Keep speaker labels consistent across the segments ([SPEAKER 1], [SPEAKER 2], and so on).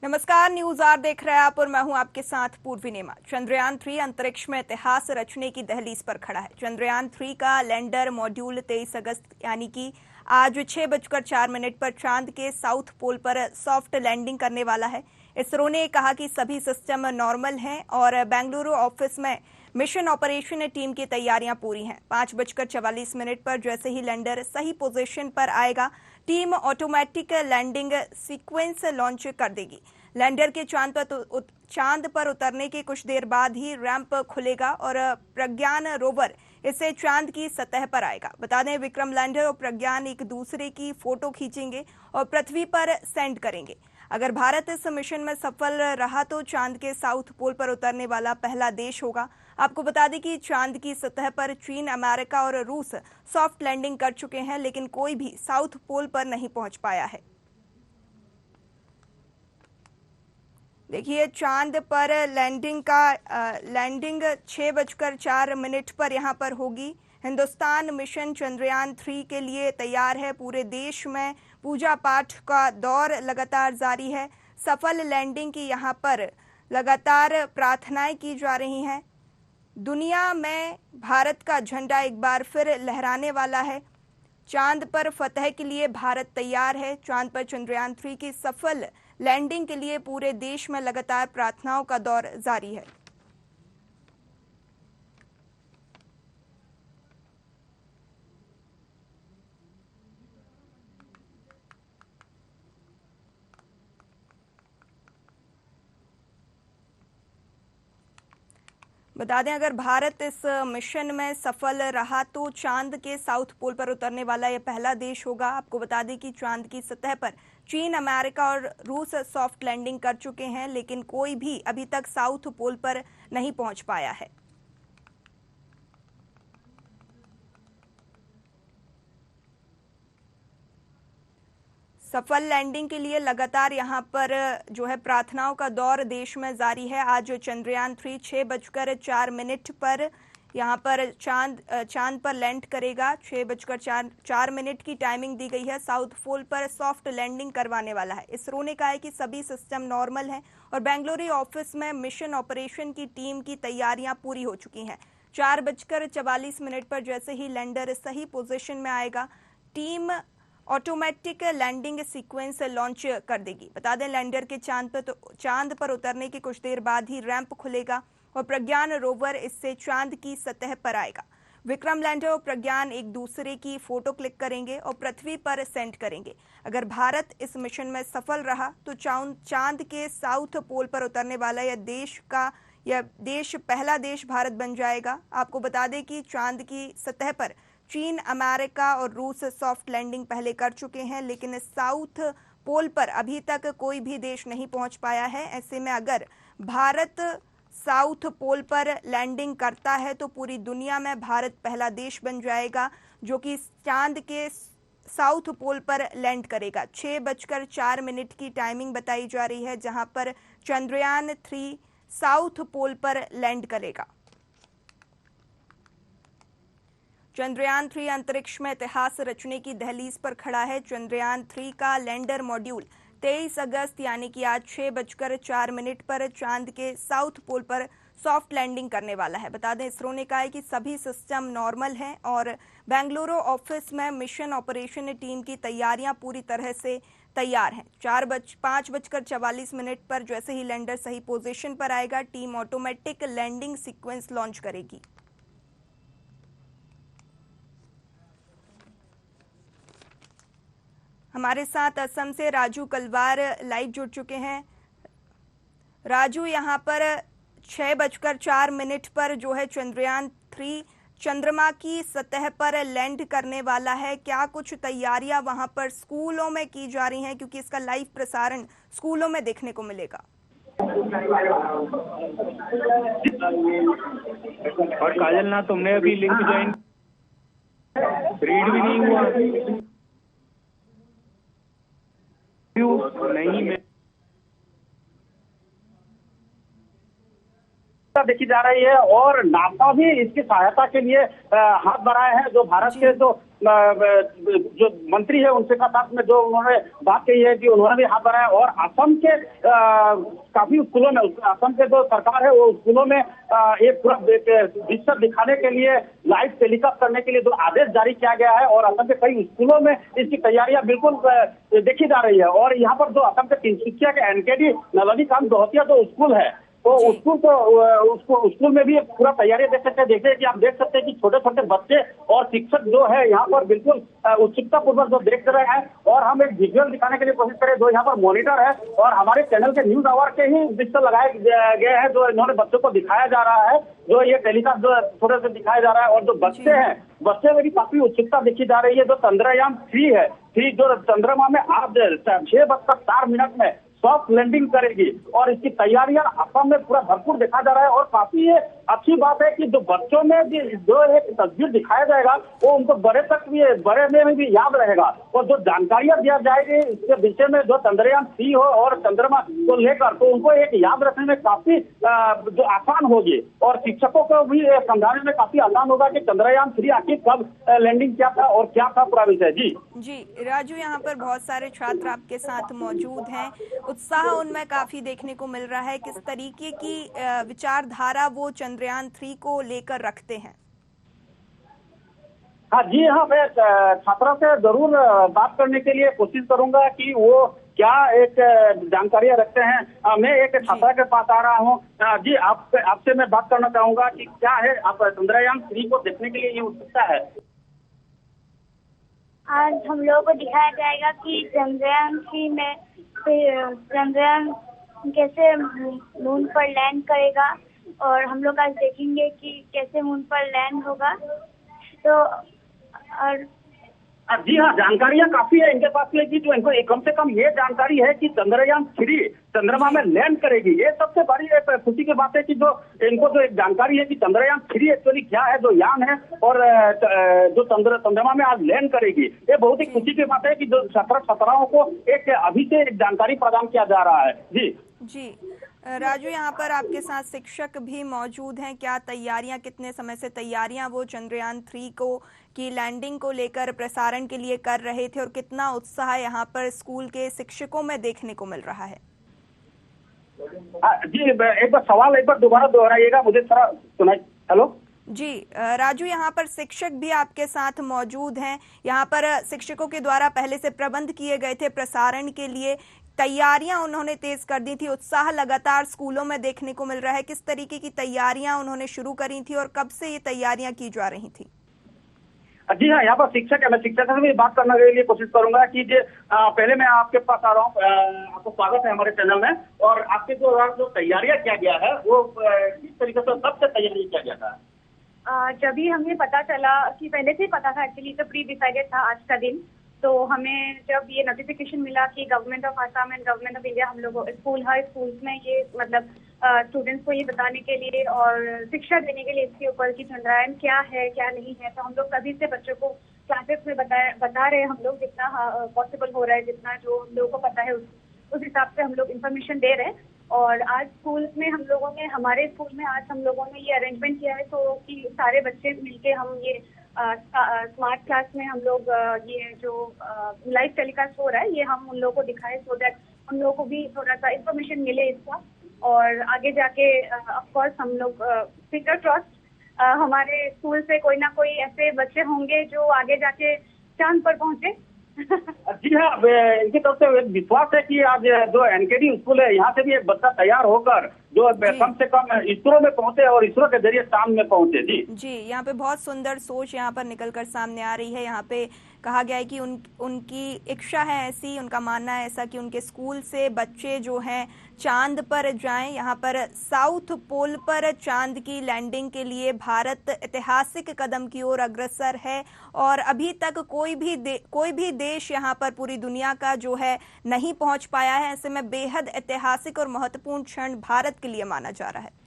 [SPEAKER 1] नमस्कार, news are देख रहे हैं आप और मैं हूं आपके साथ पूर्वी नेमा। चंद्रयान-3 अंतरिक्ष में इतिहास रचने की दहलीज पर खड़ा है। चंद्रयान-3 का लैंडर मॉड्यूल 23 अगस्त यानी कि आज 6:04 पर चांद के साउथ पोल पर सॉफ्ट लैंडिंग करने वाला है। इसरो ने कहा कि सभी सिस्टम नॉर्मल हैं और बेंगलुरु ऑफिस में मिशन ऑपरेशन टीम की तैयारियां पूरी हैं। 5:44 पर जैसे ही लैंडर सही पोजीशन पर आएगा, team automatic landing sequence launch कर देगी। लैंडर के चांद पर उतरने के कुछ देर बाद ही रैंप खुलेगा और प्रज्ञान रोवर इससे चांद की सतह पर आएगा। बता दें, विक्रम लैंडर और प्रज्ञान एक दूसरे की फोटो खींचेंगे और पृथ्वी पर सेंड करेंगे। अगर भारत इस मिशन में सफल रहा तो चांद के साउथ पोल पर उतरने वाला पहला देश होगा। आपको बता दें कि चांद की सतह पर चीन, अमेरिका और रूस सॉफ्ट लैंडिंग कर चुके हैं, लेकिन कोई भी साउथ पोल पर नहीं पहुंच पाया है। देखिए, चांद पर लैंडिंग 6:04 पर यहां पर होगी। हिंदुस्तान मिशन चंद्रयान-3 के लिए तैयार है। पूरे देश में पूजा पाठ का दौर लगातार जारी है। सफल लैंडिंग की यहां पर लगातार प्रार्थनाएं की जा रही हैं। दुनिया में भारत का झंडा एक बार फिर लहराने वाला है। चांद पर फतह के लिए भारत तैयार है। चांद पर चंद्रयान-3 की सफल लैंडिंग के लिए पूरे देश में लगातार प्रार्थनाओं का दौर जारी है। बता दें, अगर भारत इस मिशन में सफल रहा तो चांद के साउथ पोल पर उतरने वाला यह पहला देश होगा। आपको बता दें कि चांद की सतह पर चीन, अमेरिका और रूस सॉफ्ट लैंडिंग कर चुके हैं, लेकिन कोई भी अभी तक साउथ पोल पर नहीं पहुंच पाया है। सफल लैंडिंग के लिए लगातार यहां पर जो है प्रार्थनाओं का दौर देश में जारी है। आज चंद्रयान-3 6:04 पर यहां पर चांद पर लैंड करेगा। 6:04 की टाइमिंग दी गई है। साउथ पोल पर सॉफ्ट लैंडिंग करवाने वाला है। इसरो ने कहा है कि सभी सिस्टम नॉर्मल हैं और बेंगलुरु ऑफिस में मिशन ऑपरेशन की टीम की तैयारियां पूरी हो चुकी हैं। 4:44 पर जैसे ही लैंडर सही पोजीशन में आएगा, team automatic landing sequence launch कर देगी। बता दें, लैंडर के चांद पर उतरने के कुछ देर बाद ही रैंप खुलेगा और प्रज्ञान रोवर इससे चांद की सतह पर आएगा। विक्रम लैंडर और प्रज्ञान एक दूसरे की फोटो क्लिक करेंगे और पृथ्वी पर सेंड करेंगे। अगर भारत इस मिशन में सफल रहा तो चांद के साउथ पोल पर उतरने वाला यह देश पहला देश भारत बन जाएगा। आपको बता दें कि चांद की सतह पर चीन, अमेरिका और रूस सॉफ्ट लैंडिंग पहले कर चुके हैं, लेकिन साउथ पोल पर अभी तक कोई भी देश नहीं पहुंच पाया है। ऐसे में अगर भारत साउथ पोल पर लैंडिंग करता है तो पूरी दुनिया में भारत पहला देश बन जाएगा जो कि चांद के साउथ पोल पर लैंड करेगा। 6:04 की टाइमिंग बताई जा रही है, जहां पर चंद्रयान-3 साउथ पोल पर लैंड करेगा। चंद्रयान-3 अंतरिक्ष में इतिहास रचने की दहलीज पर खड़ा है। चंद्रयान-3 का लैंडर मॉड्यूल 23 अगस्त यानी कि आज 6:04 पर चांद के साउथ पोल पर सॉफ्ट लैंडिंग करने वाला है। बता दें, इसरो ने कहा है कि सभी सिस्टम नॉर्मल हैं और बेंगलुरु ऑफिस में मिशन ऑपरेशन टीम की तैयारियां पूरी तरह से तैयार हैं। 5:44 पर जैसे ही लैंडर सही पोजीशन पर आएगा, team automatic landing sequence launch करेगी। हमारे साथ असम से राजू कलवार लाइव जुड़ चुके हैं। राजू, यहाँ पर 6:04 पर जो है चंद्रयान-3 चंद्रमा की सतह पर लैंड करने वाला है। क्या कुछ तैयारियां वहां पर स्कूलों में की जा रही हैं, क्योंकि इसका लाइव प्रसारण स्कूलों में देखने को मिलेगा?
[SPEAKER 2] और काजल ना, तुमने अभी लिंक ज्वाइन रीड भी नहीं हुआ नहीं। मैं
[SPEAKER 3] देखी जा रही है और नासा भी इसकी सहायता के लिए हाथ बढ़ाए हैं। जो भारत के जो मंत्री है उनसे का साथ में जो उन्होंने बात कही है कि उन्होंने भी हाथ बढ़ाया और असम के काफी स्कूलों में, असम के जो सरकार है वो स्कूलों में एक पूरा दृश्य दिखाने के लिए लाइव टेलीकास्ट करने के लिए जो आदेश जारी किया गया है और असम के कई स्कूलों में इसकी तैयारियां बिल्कुल देखी जा रही है। और यहाँ पर जो असम के 3 शिक्षक एनकेडी नलनी कांत दोहतिया जो स्कूल है तो स्कूल को उसको स्कूल में भी पूरा तैयारी देख सकते हैं। देखिए कि आप देख सकते हैं कि छोटे छोटे बच्चे और शिक्षक जो है यहाँ पर बिल्कुल उत्सुकता पूर्वक जो देख रहे हैं। और हम एक विजुअल दिखाने के लिए कोशिश करें, जो यहाँ पर मॉनिटर है और हमारे चैनल के न्यूज आवर के ही दृश्य लगाए गए हैं जो इन्होंने बच्चों को दिखाया जा रहा है, जो ये टेलीकास्ट जो थोड़े से दिखाया जा रहा है। और जो बच्चे हैं, बच्चे में भी काफी उत्सुकता देखी जा रही है। जो चंद्रयान-3 है, जो चंद्रमा में आज 6:04 में सॉफ्ट लैंडिंग करेगी और इसकी तैयारियां असम में पूरा भरपूर देखा जा रहा है। और काफी ये अच्छी बात है कि जो बच्चों में भी जो एक तस्वीर दिखाया जाएगा वो उनको बड़े में भी याद रहेगा। और जो जानकारियां दिया जाएगी इसके विषय में, जो चंद्रयान-3 हो और चंद्रमा को लेकर, तो उनको एक याद रखने में काफी जो आसान होगी और शिक्षकों को भी समझाने में काफी आसान होगा कि चंद्रयान-3 आखिर कब लैंडिंग किया था और क्या था पूरा विषय।
[SPEAKER 1] जी राजू, यहाँ पर बहुत सारे छात्र आपके साथ मौजूद हैं, उत्साह उनमें काफी देखने को मिल रहा है। किस तरीके की विचारधारा वो चंद्रयान-3 को लेकर रखते हैं?
[SPEAKER 3] हाँ जी, हाँ, मैं छात्रों से जरूर बात करने के लिए कोशिश करूंगा कि वो क्या एक जानकारियां रखते हैं। मैं एक छात्रा के पास आ रहा हूँ। जी, आपसे मैं बात करना चाहूंगा कि क्या है आप चंद्रयान-3 को देखने के लिए ये उत्सुकता है?
[SPEAKER 4] आज हम लोगों को दिखाया जाएगा कि चंद्रयान-3 में चंद्रयान कैसे मून पर लैंड करेगा और हम लोग आज देखेंगे कि कैसे मून पर लैंड होगा। तो और
[SPEAKER 3] जी हाँ, जानकारियां काफी है इनके पास में कि जो इनको कम से कम ये जानकारी है कि चंद्रयान-3 चंद्रमा में लैंड करेगी। ये सबसे बड़ी एक खुशी की बात है कि जो इनको जो एक जानकारी है कि चंद्रयान-3 एक्चुअली क्या है, जो यान है और जो चंद्रमा में आज लैंड करेगी। ये बहुत ही खुशी की बात है कि जो छात्राओं को एक अभी से एक जानकारी प्रदान किया जा रहा है।
[SPEAKER 1] जी राजू, यहाँ पर आपके साथ शिक्षक भी मौजूद हैं। क्या तैयारियां, कितने समय से तैयारियां वो चंद्रयान-3 की लैंडिंग को लेकर प्रसारण के लिए कर रहे थे और कितना उत्साह यहाँ पर स्कूल के शिक्षकों में देखने को मिल रहा है?
[SPEAKER 3] जी, एक बार सवाल एक बार दोबारा दोहराइएगा, मुझे थोड़ा सुनाई। हेलो
[SPEAKER 1] जी राजू, यहाँ पर शिक्षक भी आपके साथ मौजूद हैं। यहाँ पर शिक्षकों के द्वारा पहले से प्रबंध किए गए थे प्रसारण के लिए, तैयारियां उन्होंने तेज कर दी थी, उत्साह लगातार स्कूलों में देखने को मिल रहा है। किस तरीके की तैयारियां उन्होंने शुरू करी थी और कब से ये तैयारियां की जा रही थी?
[SPEAKER 3] जी हाँ, यहाँ पर शिक्षक है, मैं शिक्षक से भी बात करने के लिए कोशिश करूंगा कि पहले मैं आपके पास आ रहा हूँ। आपको स्वागत है हमारे चैनल में। और आपके जो तैयारियां किया गया है वो किस तरीके से सबसे तैयारी किया गया था?
[SPEAKER 4] जब भी हमें पता चला कि पहले से ही पता था, एक्चुअली तो प्री डिसाइडेड था आज का दिन, तो हमें जब ये नोटिफिकेशन मिला कि government of Assam and government of India हम लोगों हर स्कूल्स में ये मतलब स्टूडेंट्स को ये बताने के लिए और शिक्षा देने के लिए इसके ऊपर कि चंद्रयान क्या है क्या नहीं है, तो हम लोग कभी से बच्चों को क्लासेस में बता रहे हैं हम लोग, जितना पॉसिबल हो रहा है, जितना जो हम लोगों को पता है उस हिसाब से हम लोग इन्फॉर्मेशन दे रहे हैं। और आज स्कूल में हमारे स्कूल में आज हम लोगों ने ये अरेंजमेंट किया है तो कि सारे बच्चे मिलके हम ये स्मार्ट क्लास में हम लोग ये जो लाइव टेलीकास्ट हो रहा है ये हम उन लोगों को दिखाएं, सो दैट उन लोगों को भी थोड़ा सा इन्फॉर्मेशन मिले इसका। और आगे जाके ऑफ कोर्स हम लोग फिंगर क्रॉस्ड हमारे स्कूल से कोई ना कोई ऐसे बच्चे होंगे जो आगे जाके चांद पर पहुंचे।
[SPEAKER 3] जी हाँ, इनकी तरफ से विश्वास है कि आज जो एनकेडी स्कूल है यहाँ से भी एक बच्चा तैयार होकर जो कम से कम इसरो में पहुंचे और इसरो के जरिए चांद में पहुंचे। जी,
[SPEAKER 1] यहाँ पे बहुत सुंदर सोच यहाँ पर निकलकर सामने आ रही है। यहाँ पे कहा गया है कि उनकी इच्छा है ऐसी, उनका मानना है ऐसा कि उनके स्कूल से बच्चे जो हैं चांद पर जाएं। यहाँ पर साउथ पोल पर चांद की लैंडिंग के लिए भारत ऐतिहासिक कदम की ओर अग्रसर है और अभी तक कोई भी देश यहाँ पर पूरी दुनिया का जो है नहीं पहुंच पाया है। ऐसे में बेहद ऐतिहासिक और महत्वपूर्ण क्षण भारत के लिए माना जा रहा है।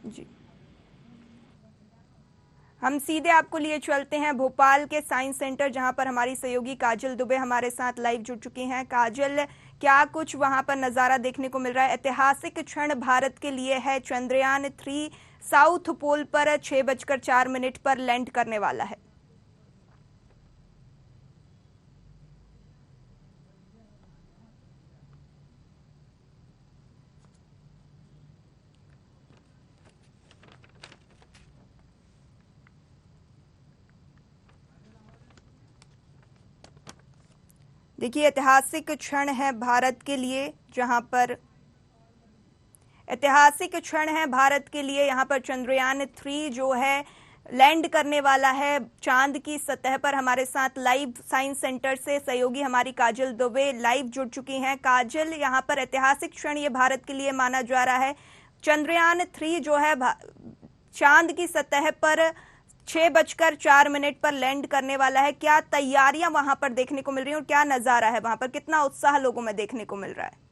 [SPEAKER 1] जी, हम सीधे आपको लिए चलते हैं भोपाल के साइंस सेंटर, जहां पर हमारी सहयोगी काजल दुबे हमारे साथ लाइव जुड़ चुकी हैं। काजल, क्या कुछ वहां पर नजारा देखने को मिल रहा है? ऐतिहासिक क्षण भारत के लिए है। चंद्रयान 3 साउथ पोल पर 6:04 पर लैंड करने वाला है। देखिए, ऐतिहासिक क्षण है भारत के लिए, जहां पर ऐतिहासिक क्षण है भारत के लिए। यहाँ पर चंद्रयान 3 जो है लैंड करने वाला है चांद की सतह पर। हमारे साथ लाइव साइंस सेंटर से सहयोगी हमारी काजल दुबे लाइव जुड़ चुकी हैं। काजल, यहाँ पर ऐतिहासिक क्षण ये भारत के लिए माना जा रहा है। चंद्रयान 3 जो है चांद की सतह पर 6:04 पर लैंड करने वाला है। क्या तैयारियां वहां पर देखने को मिल रही हैं और क्या नजारा है वहां पर? कितना उत्साह लोगों में देखने को मिल रहा है?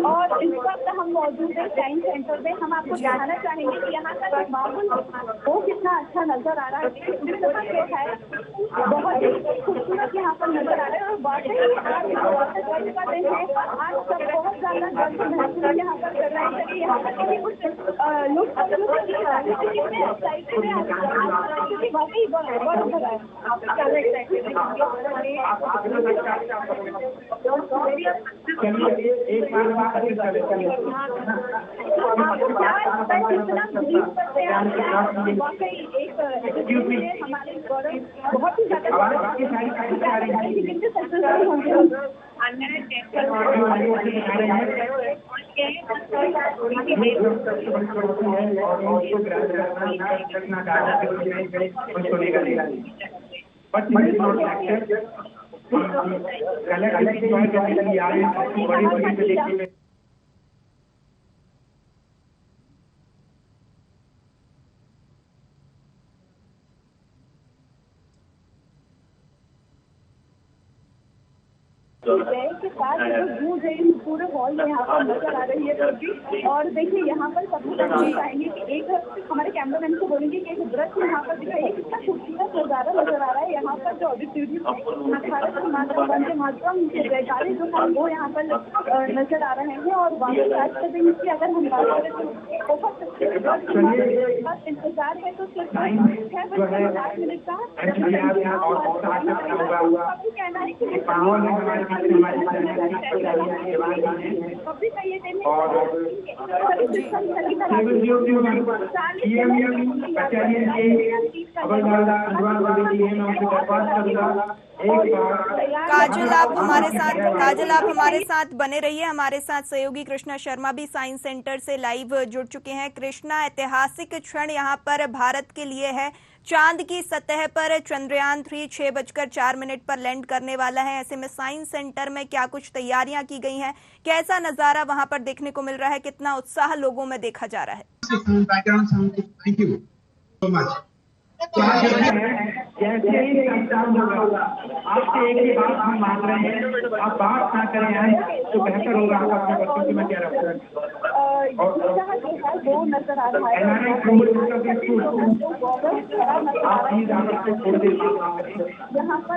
[SPEAKER 5] और इस वक्त हम मौजूद है साइंस सेंटर में। हम आपको दिखाना चाहेंगे कि यहाँ का जो माहौल वो कितना अच्छा नजर आ रहा है। जो है बहुत ही खूबसूरत यहाँ पर नजर आ रहा है। और वाकई आज गर्व का दिन है। आज सब बहुत ज्यादा गर्व महसूस यहाँ पर कर रहे हैं। यहाँ पर कुछ लोग कितने एक्साइटेड है क्योंकि वाकई गर्व हो रहा है।
[SPEAKER 2] एक बार
[SPEAKER 5] बहुत ही के साथ जो गूंज है पूरे हॉल में यहाँ पर नजर आ रही है। और देखिए यहाँ पर सबसे पहले चाहेंगे कि एक हमारे कैमरामैन को बोलेंगे कि एक दृश्य यहाँ पर दिखाइए। कितना खूबसूरत नजारा नजर आ रहा है। यहाँ पर जो ऑडिटोरियम भारत माता वंदे मातरम के जयकारे जो है वो यहाँ पर नजर आ रहे हैं। और वाकई आज के दिन की अगर हम बात करें तो बहुत इंतजार है। तो सिर्फ 6:07 का कहना है कि
[SPEAKER 1] काजल, आप हमारे साथ बने रहिए। हमारे साथ सहयोगी कृष्णा शर्मा भी साइंस सेंटर से लाइव जुड़ चुके हैं। कृष्णा, ऐतिहासिक क्षण यहाँ पर भारत के लिए है। चांद की सतह पर चंद्रयान 3 6:04 पर लैंड करने वाला है। ऐसे में साइंस सेंटर में क्या कुछ तैयारियां की गई हैं? कैसा नजारा वहां पर देखने को मिल रहा है? कितना उत्साह लोगों में देखा जा रहा है?
[SPEAKER 6] Thank you so much.
[SPEAKER 2] जैसे ही होगा आपसे एक ही बात हम मांग रहे हैं, आप बात ना करें तो बेहतर होगा। आपके बच्चों की मैं क्या रखूँ
[SPEAKER 5] वो नजर आ रहा है। यहाँ पर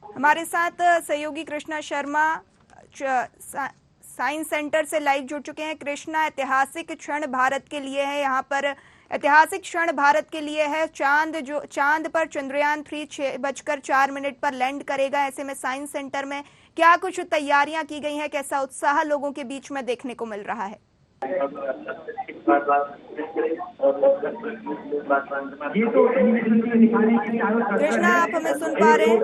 [SPEAKER 1] हमारे साथ सहयोगी कृष्णा शर्मा साइंस सेंटर से लाइव जुड़ चुके हैं। कृष्णा, ऐतिहासिक क्षण भारत के लिए है। यहाँ पर ऐतिहासिक क्षण भारत के लिए है। चांद पर चंद्रयान 3 6:04 पर लैंड करेगा। ऐसे में साइंस सेंटर में क्या कुछ तैयारियां की गई हैं? कैसा उत्साह लोगों के बीच में देखने को मिल रहा है? कृष्णा, आप हमें सुन पा रहे हैं?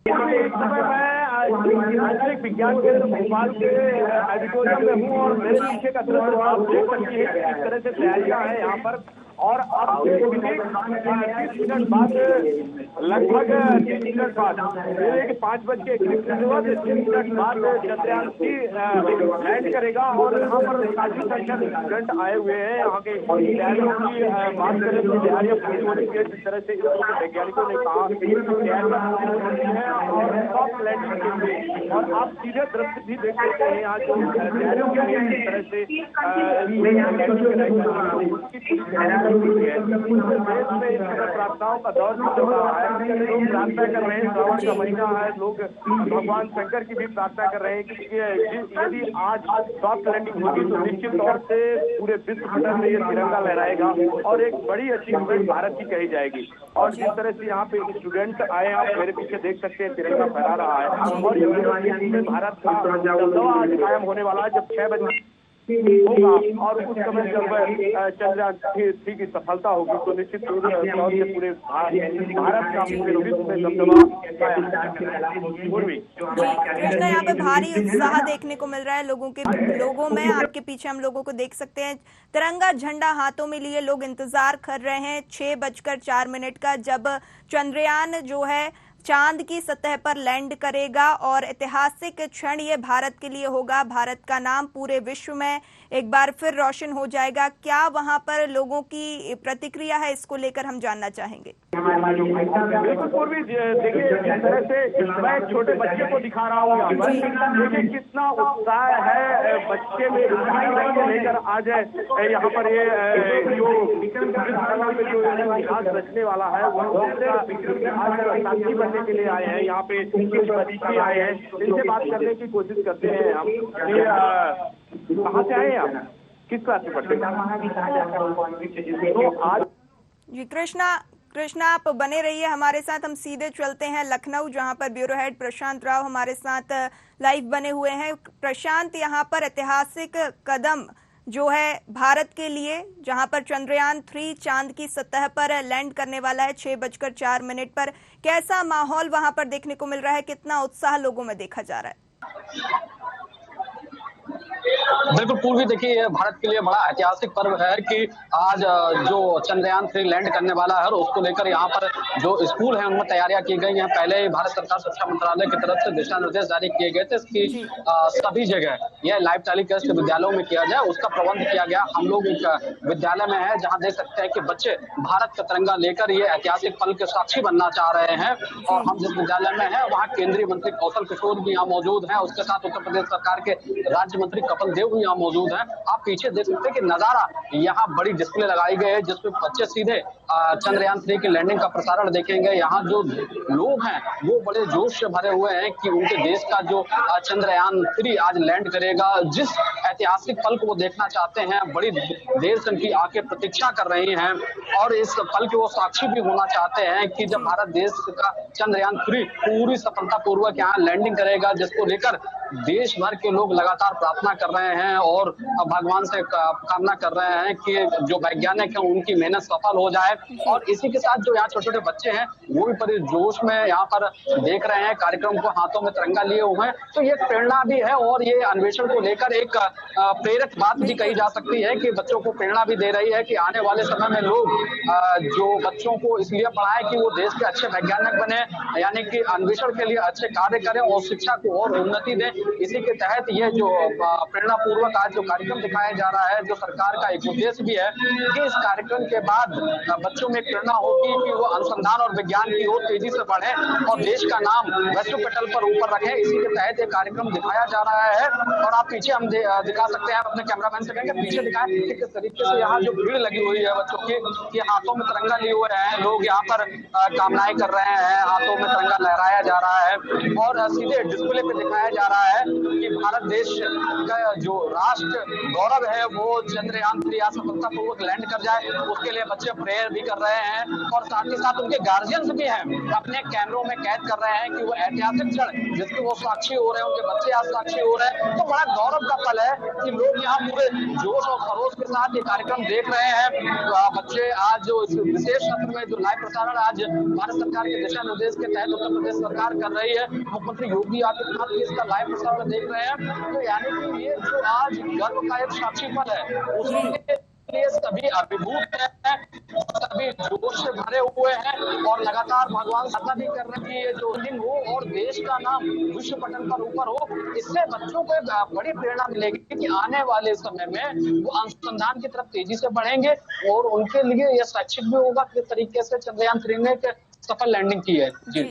[SPEAKER 7] इस समय मैं आंतरिक विज्ञान केंद्र भोपाल के ऑडिटोरियम में हूँ और मेरे पीछे का दृश्य आप देख सकते हैं किस तरह से तैयारियां हैं यहाँ पर। और अब 30 मिनट बाद लगभग 30 मिनट बाद 5:31 मिनट बाद चंद्रयान 3 लैंड करेगा। और यहाँ पर काफी संख्या में स्टूडेंट आए हुए हैं। यहाँ के तैयारियों की बात करें तो तैयारियां पूरी होने की जिस तरह से वैज्ञानिकों ने कहा है और सॉफ्ट लैंडिंग के लिए। और आप सीधे दृश्य भी देख सकते हैं यहाँ जो तैयारियों के लिए जिस तरह से प्रार्थनाओं का दौर चल रहा है। लोग प्रार्थना कर रहे हैं, श्रावण का महीना है, लोग भगवान शंकर की भी प्रार्थना कर रहे हैं कि यदि आज सॉफ्ट लैंडिंग होगी तो निश्चित तौर से पूरे विश्व पटल में ये तिरंगा लहराएगा और एक बड़ी अचीवमेंट भारत की कही जाएगी। और जिस तरह से यहाँ पे स्टूडेंट आए, आप मेरे पीछे देख सकते हैं तिरंगा फहरा रहा है। और ये भारत का दबदबा आज कायम होने वाला है जब 6 बजे होगा और उस समय जब चंद्रयान 3 की सफलता होगी तो निश्चित तौर से पूरे भारत का पूरे विश्व में दबदबा
[SPEAKER 1] कृष्णा, यहाँ पे भारी उत्साह देखने को मिल रहा है लोगों में। आपके पीछे हम लोगों को देख सकते हैं, तिरंगा झंडा हाथों में लिए लोग इंतजार कर रहे हैं 6:04 का, जब चंद्रयान जो है चांद की सतह पर लैंड करेगा। और ऐतिहासिक क्षण ये भारत के लिए होगा। भारत का नाम पूरे विश्व में एक बार फिर रोशन हो जाएगा। क्या वहां पर लोगों की प्रतिक्रिया है, इसको लेकर हम जानना चाहेंगे।
[SPEAKER 7] बिल्कुल पूर्वी, देखिए जिस तरह से मैं एक छोटे बच्चे को दिखा रहा हूँ यहाँ पर, देखिए कितना उत्साह है बच्चे में लेकर आज यहाँ पर ये जो इतिहास रचने वाला है आज बनने के लिए आए हैं। यहाँ पे कुछ बच्चे आए हैं, इनसे बात करने की कोशिश करते हैं हम। कहाँ से आए हैं आप, किस क्लास में पढ़ते हैं? तो आज
[SPEAKER 1] जी कृष्णा आप बने रहिए हमारे साथ। हम सीधे चलते हैं लखनऊ, जहां पर ब्यूरो हेड प्रशांत राव हमारे साथ लाइव बने हुए हैं। प्रशांत, यहाँ पर ऐतिहासिक कदम जो है भारत के लिए, जहां पर चंद्रयान 3 चांद की सतह पर लैंड करने वाला है 6:04 पर, कैसा माहौल वहां पर देखने को मिल रहा है, कितना उत्साह लोगों में देखा जा रहा है?
[SPEAKER 8] बिल्कुल पूर्वी, देखिए ये भारत के लिए बड़ा ऐतिहासिक पर्व है कि आज जो चंद्रयान 3 लैंड करने वाला है और उसको लेकर यहाँ पर जो स्कूल है उनमें तैयारियां की गई हैं। पहले ही भारत सरकार शिक्षा मंत्रालय की तरफ से दिशा निर्देश जारी किए गए थे कि सभी जगह यह लाइव टेलीकास्ट विद्यालयों में किया जाए, उसका प्रबंध किया गया। हम लोग एक विद्यालय में है जहाँ देख सकते हैं कि बच्चे भारत का तिरंगा लेकर ये ऐतिहासिक पल के साक्षी बनना चाह रहे हैं। और हम जिस विद्यालय में है वहाँ केंद्रीय मंत्री कौशल किशोर भी यहाँ मौजूद है, उसके साथ उत्तर प्रदेश सरकार के राज्य मंत्री कपिल देव भी यहाँ मौजूद हैं। आप पीछे देख सकते हैं कि नजारा यहाँ बड़ी डिस्प्ले लगाई गई है जिसमें बच्चे सीधे चंद्रयान 3 की लैंडिंग का प्रसारण देखेंगे। यहाँ जो लोग हैं वो बड़े जोश से भरे हुए हैं कि उनके देश का जो चंद्रयान 3 आज लैंड करेगा, जिस ऐतिहासिक पल को वो देखना चाहते हैं, बड़ी देर से उनकी आंखें प्रतीक्षा कर रही हैं और इस पल के वो साक्षी भी होना चाहते हैं कि जब भारत देश का चंद्रयान 3 पूरी सफलतापूर्वक यहाँ लैंडिंग करेगा, जिसको लेकर देश भर के लोग लगातार प्रार्थना कर रहे हैं और भगवान से कामना कर रहे हैं कि जो वैज्ञानिक हैं उनकी मेहनत सफल हो जाए। और इसी के साथ जो यहाँ छोटे छोटे बच्चे हैं वो भी बड़े जोश में यहाँ पर देख रहे हैं कार्यक्रम को, हाथों में तिरंगा लिए हुए हैं। तो ये प्रेरणा भी है और ये अन्वेषण को लेकर एक प्रेरक बात भी कही जा सकती है कि बच्चों को प्रेरणा भी दे रही है कि आने वाले समय में लोग जो बच्चों को इसलिए पढ़ाएं कि वो देश के अच्छे वैज्ञानिक बने, यानी कि अन्वेषण के लिए अच्छे कार्य करें और शिक्षा को और उन्नति दें। इसी के तहत ये जो प्रेरणा पूर्वक आज जो कार्यक्रम दिखाया जा रहा है, जो सरकार का एक उद्देश्य भी है कि इस कार्यक्रम के बाद बच्चों में प्रेरणा होगी कि वो अनुसंधान और विज्ञान की ओर तेजी से बढ़े और देश का नाम वैश्विक पटल पर ऊपर रखें। इसी के तहत ये कार्यक्रम दिखाया जा रहा है। और आप पीछे हम दिखा सकते हैं, अपने कैमरामैन से कहेंगे पीछे दिखाएं कि किस तरीके से यहाँ जो भीड़ लगी हुई है बच्चों की, हाथों में तिरंगा लिए हुए हैं, लोग यहाँ पर कामनाएं कर रहे हैं, हाथों में तिरंगा लहराया जा रहा है और सीधे डिस्प्ले पे दिखाया जा रहा है कि भारत देश का जो राष्ट्र गौरव है वो चंद्रयान 3 सफलतापूर्वक लैंड कर जाए, उसके लिए बच्चे प्रेयर भी कर रहे हैं और साथ ही साथ उनके गार्जियंस भी हैं, अपने कैमरों में कैद कर रहे हैं कि वो ऐतिहासिक क्षण जिसके वो साक्षी हो रहे हैं, उनके बच्चे आज साक्षी हो रहे हैं। तो बड़ा गौरव का पल है कि लोग यहाँ पूरे जोश और खरोश के साथ ये कार्यक्रम देख रहे हैं। बच्चे आज जो इस विशेष सत्र में जो लाइव प्रसारण आज भारत सरकार के दिशा निर्देश के तहत उत्तर प्रदेश सरकार कर रही है, मुख्यमंत्री योगी आदित्यनाथ भी इसका लाइव प्रसारण देख रहे हैं। तो यानी कि ये जो आज गर्व का एक साक्षी पल है, उसके लिए सभी अभिभूत हैं, सभी जोश से भरे हुए हैं और लगातार भगवान से प्रार्थना भी कर रहे हैं कि ये जो दिन हो और देश का नाम विश्व पटल पर ऊपर हो। इससे बच्चों को बड़ी प्रेरणा मिलेगी कि आने वाले समय में वो अनुसंधान की तरफ तेजी से बढ़ेंगे और उनके लिए यह शैक्षिक भी होगा किस तरीके से चंद्रयान 3 ने सफल लैंडिंग की है। जी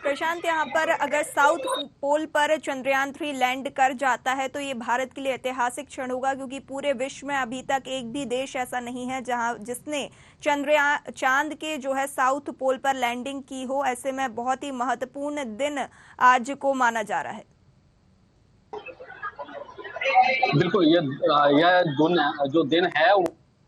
[SPEAKER 1] प्रशांत, यहाँ पर अगर साउथ पोल पर चंद्रयान 3 लैंड कर जाता है तो ये भारत के लिए ऐतिहासिक क्षण होगा, क्योंकि पूरे विश्व में अभी तक एक भी देश ऐसा नहीं है जिसने चांद के जो है साउथ पोल पर लैंडिंग की हो। ऐसे में बहुत ही महत्वपूर्ण दिन आज को माना जा रहा है।
[SPEAKER 8] बिल्कुल, यह जो दिन है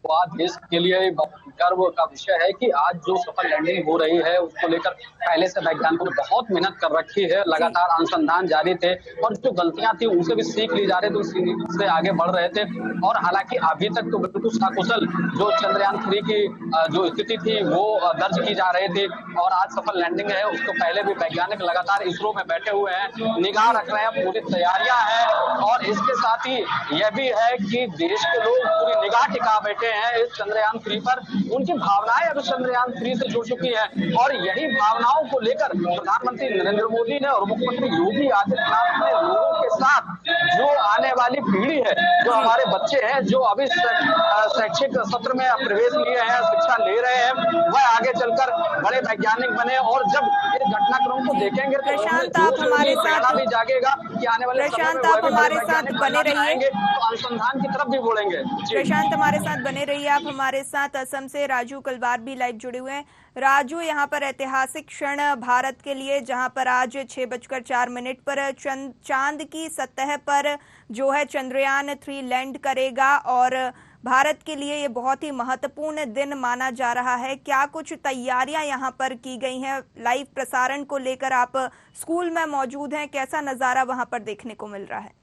[SPEAKER 8] वो आज देश के लिए गर्व का विषय है कि आज जो सफल लैंडिंग हो रही है उसको लेकर पहले से वैज्ञानिकों ने बहुत मेहनत कर रखी है, लगातार अनुसंधान जारी थे और जो गलतियां थी उनसे भी सीख ली जा रही थी, उससे आगे बढ़ रहे थे। और हालांकि अभी तक तो बिल्कुल सकुशल जो चंद्रयान 3 की जो स्थिति थी वो दर्ज की जा रही थी और आज सफल लैंडिंग है। उसको पहले भी वैज्ञानिक लगातार इसरो में बैठे हुए हैं, निगाह रख रहे हैं, पूरी तैयारियां हैं और इसके साथ ही यह भी है कि देश के लोग पूरी निगाह टिका बैठे हैं इस चंद्रयान 3 पर। उनकी भावनाएं अब चंद्रयान 3 से जुड़ चुकी हैं और यही भावनाओं को लेकर प्रधानमंत्री नरेंद्र मोदी ने और मुख्यमंत्री योगी आदित्यनाथ ने लोगों के साथ जो आने वाली पीढ़ी है, जो हमारे बच्चे हैं, जो अभी शैक्षिक सत्र में प्रवेश लिए हैं, शिक्षा ले रहे हैं, वह आगे चलकर बड़े वैज्ञानिक बने और जब इस घटनाक्रम को देखेंगे तो
[SPEAKER 1] प्रशांत, आप हमारे साथ
[SPEAKER 8] भी जागेगा कि आने वाले
[SPEAKER 1] प्रशांत, आप हमारे साथ बने रहिए,
[SPEAKER 8] तो अनुसंधान की तरफ भी बढ़ेंगे।
[SPEAKER 1] प्रशांत हमारे साथ बने रहिए। आप हमारे साथ असम से राजू कलवार भी लाइव जुड़े हुए हैं। राजू, यहाँ पर ऐतिहासिक क्षण भारत के लिए, जहाँ पर आज 6:04 पर चांद की सतह पर जो है चंद्रयान 3 लैंड करेगा और भारत के लिए ये बहुत ही महत्वपूर्ण दिन माना जा रहा है। क्या कुछ तैयारियां यहाँ पर की गई हैं? लाइव प्रसारण को लेकर आप स्कूल में मौजूद हैं, कैसा नजारा वहां पर देखने को मिल रहा है?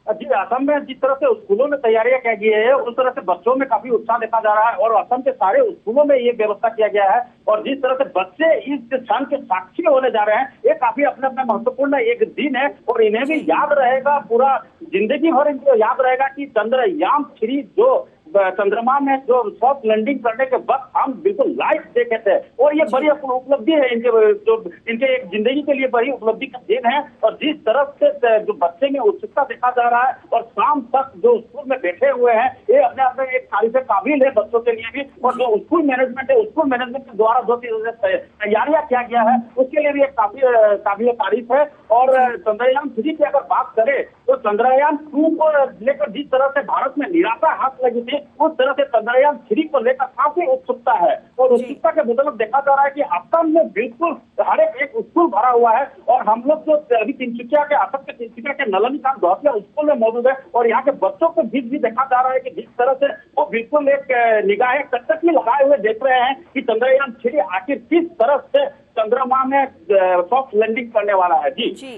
[SPEAKER 3] जी, असम में जिस तरह से स्कूलों में तैयारियां की गई है उस तरह से बच्चों में काफी उत्साह देखा जा रहा है और असम के सारे स्कूलों में ये व्यवस्था किया गया है और जिस तरह से बच्चे इस क्षण के साक्षी होने जा रहे हैं, ये काफी अपने अपने महत्वपूर्ण एक दिन है और इन्हें भी याद रहेगा, पूरा जिंदगी भर इनको याद रहेगा कि चंद्रयान 3 जो चंद्रमा में जो सॉफ्ट लैंडिंग करने के वक्त हम बिल्कुल लाइव देखे थे और ये बड़ी उपलब्धि है इनके एक जिंदगी के लिए बड़ी उपलब्धि का दिन है। और जिस तरफ से जो बच्चे में उत्सुकता देखा जा रहा है और शाम तक जो स्कूल में बैठे हुए हैं, ये अपने आप में एक तारीफ काबिल है बच्चों के लिए भी। और जो स्कूल मैनेजमेंट है, स्कूल मैनेजमेंट के द्वारा जो तैयारियां किया गया है उसके लिए भी एक काफी काबिल तारीफ है। और चंद्रयान 3 की अगर बात करें तो चंद्रयान 2 को लेकर जिस तरह से भारत में निराशा हाथ लगी थी, उस तरह से चंद्रयान 3 को लेकर काफी उत्सुकता है और उत्सुकता के मुताबिक देखा जा रहा है कि असम में बिल्कुल हर एक स्कूल भरा हुआ है और हम लोग जो अभी तिनसुकिया के असम के तिनसुकिया के नलनीकांत दौतिया स्कूल में मौजूद है और यहाँ के बच्चों को भी देखा जा रहा है कि जिस तरह से वो बिल्कुल एक निगाहें टकटकी लगाए हुए देख रहे हैं कि चंद्रयान 3 आखिर किस तरह से चंद्रमा में सॉफ्ट लैंडिंग करने वाला है। जी,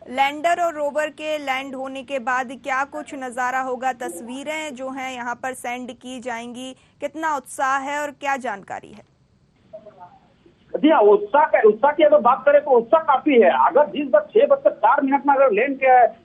[SPEAKER 1] लैंडर और रोवर के लैंड होने के बाद क्या कुछ नजारा होगा? तस्वीरें जो हैं यहाँ पर सेंड की जाएंगी, कितना उत्साह है और क्या जानकारी है?
[SPEAKER 3] जी हाँ, उत्साह की अगर बात करें तो उत्साह काफी है। अगर जिस वक्त 6:04 में अगर लैंड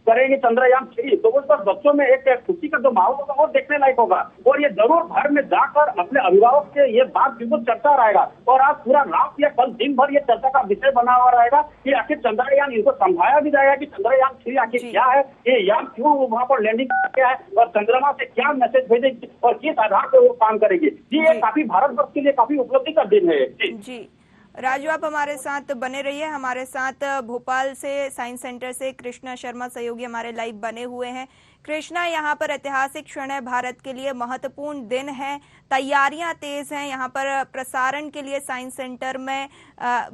[SPEAKER 3] करेंगे चंद्रयान 3 तो उस पर बच्चों में एक खुशी का जो माहौल होगा वो देखने लायक होगा और ये जरूर घर में जाकर अपने अभिभावक से ये बात बिल्कुल चर्चा रहेगा और आज पूरा रात या कल दिन भर ये चर्चा का विषय बना हुआ रहेगा कि आखिर चंद्रयान, इनको समझाया भी जाएगा कि चंद्रयान 3 आखिर क्या है, ये यान क्यों वहां पर लैंडिंग किया है और चंद्रमा से क्या मैसेज भेजेगी और किस आधार पर वो काम करेगी। जी, ये काफी भारतवर्ष के लिए काफी उपलब्धि का दिन है।
[SPEAKER 1] जी राजू, आप हमारे साथ बने रहिए। हमारे साथ भोपाल से साइंस सेंटर से कृष्णा शर्मा सहयोगी हमारे लाइव बने हुए हैं। कृष्णा, यहाँ पर ऐतिहासिक क्षण है, भारत के लिए महत्वपूर्ण दिन है, तैयारियां तेज हैं। यहाँ पर प्रसारण के लिए साइंस सेंटर में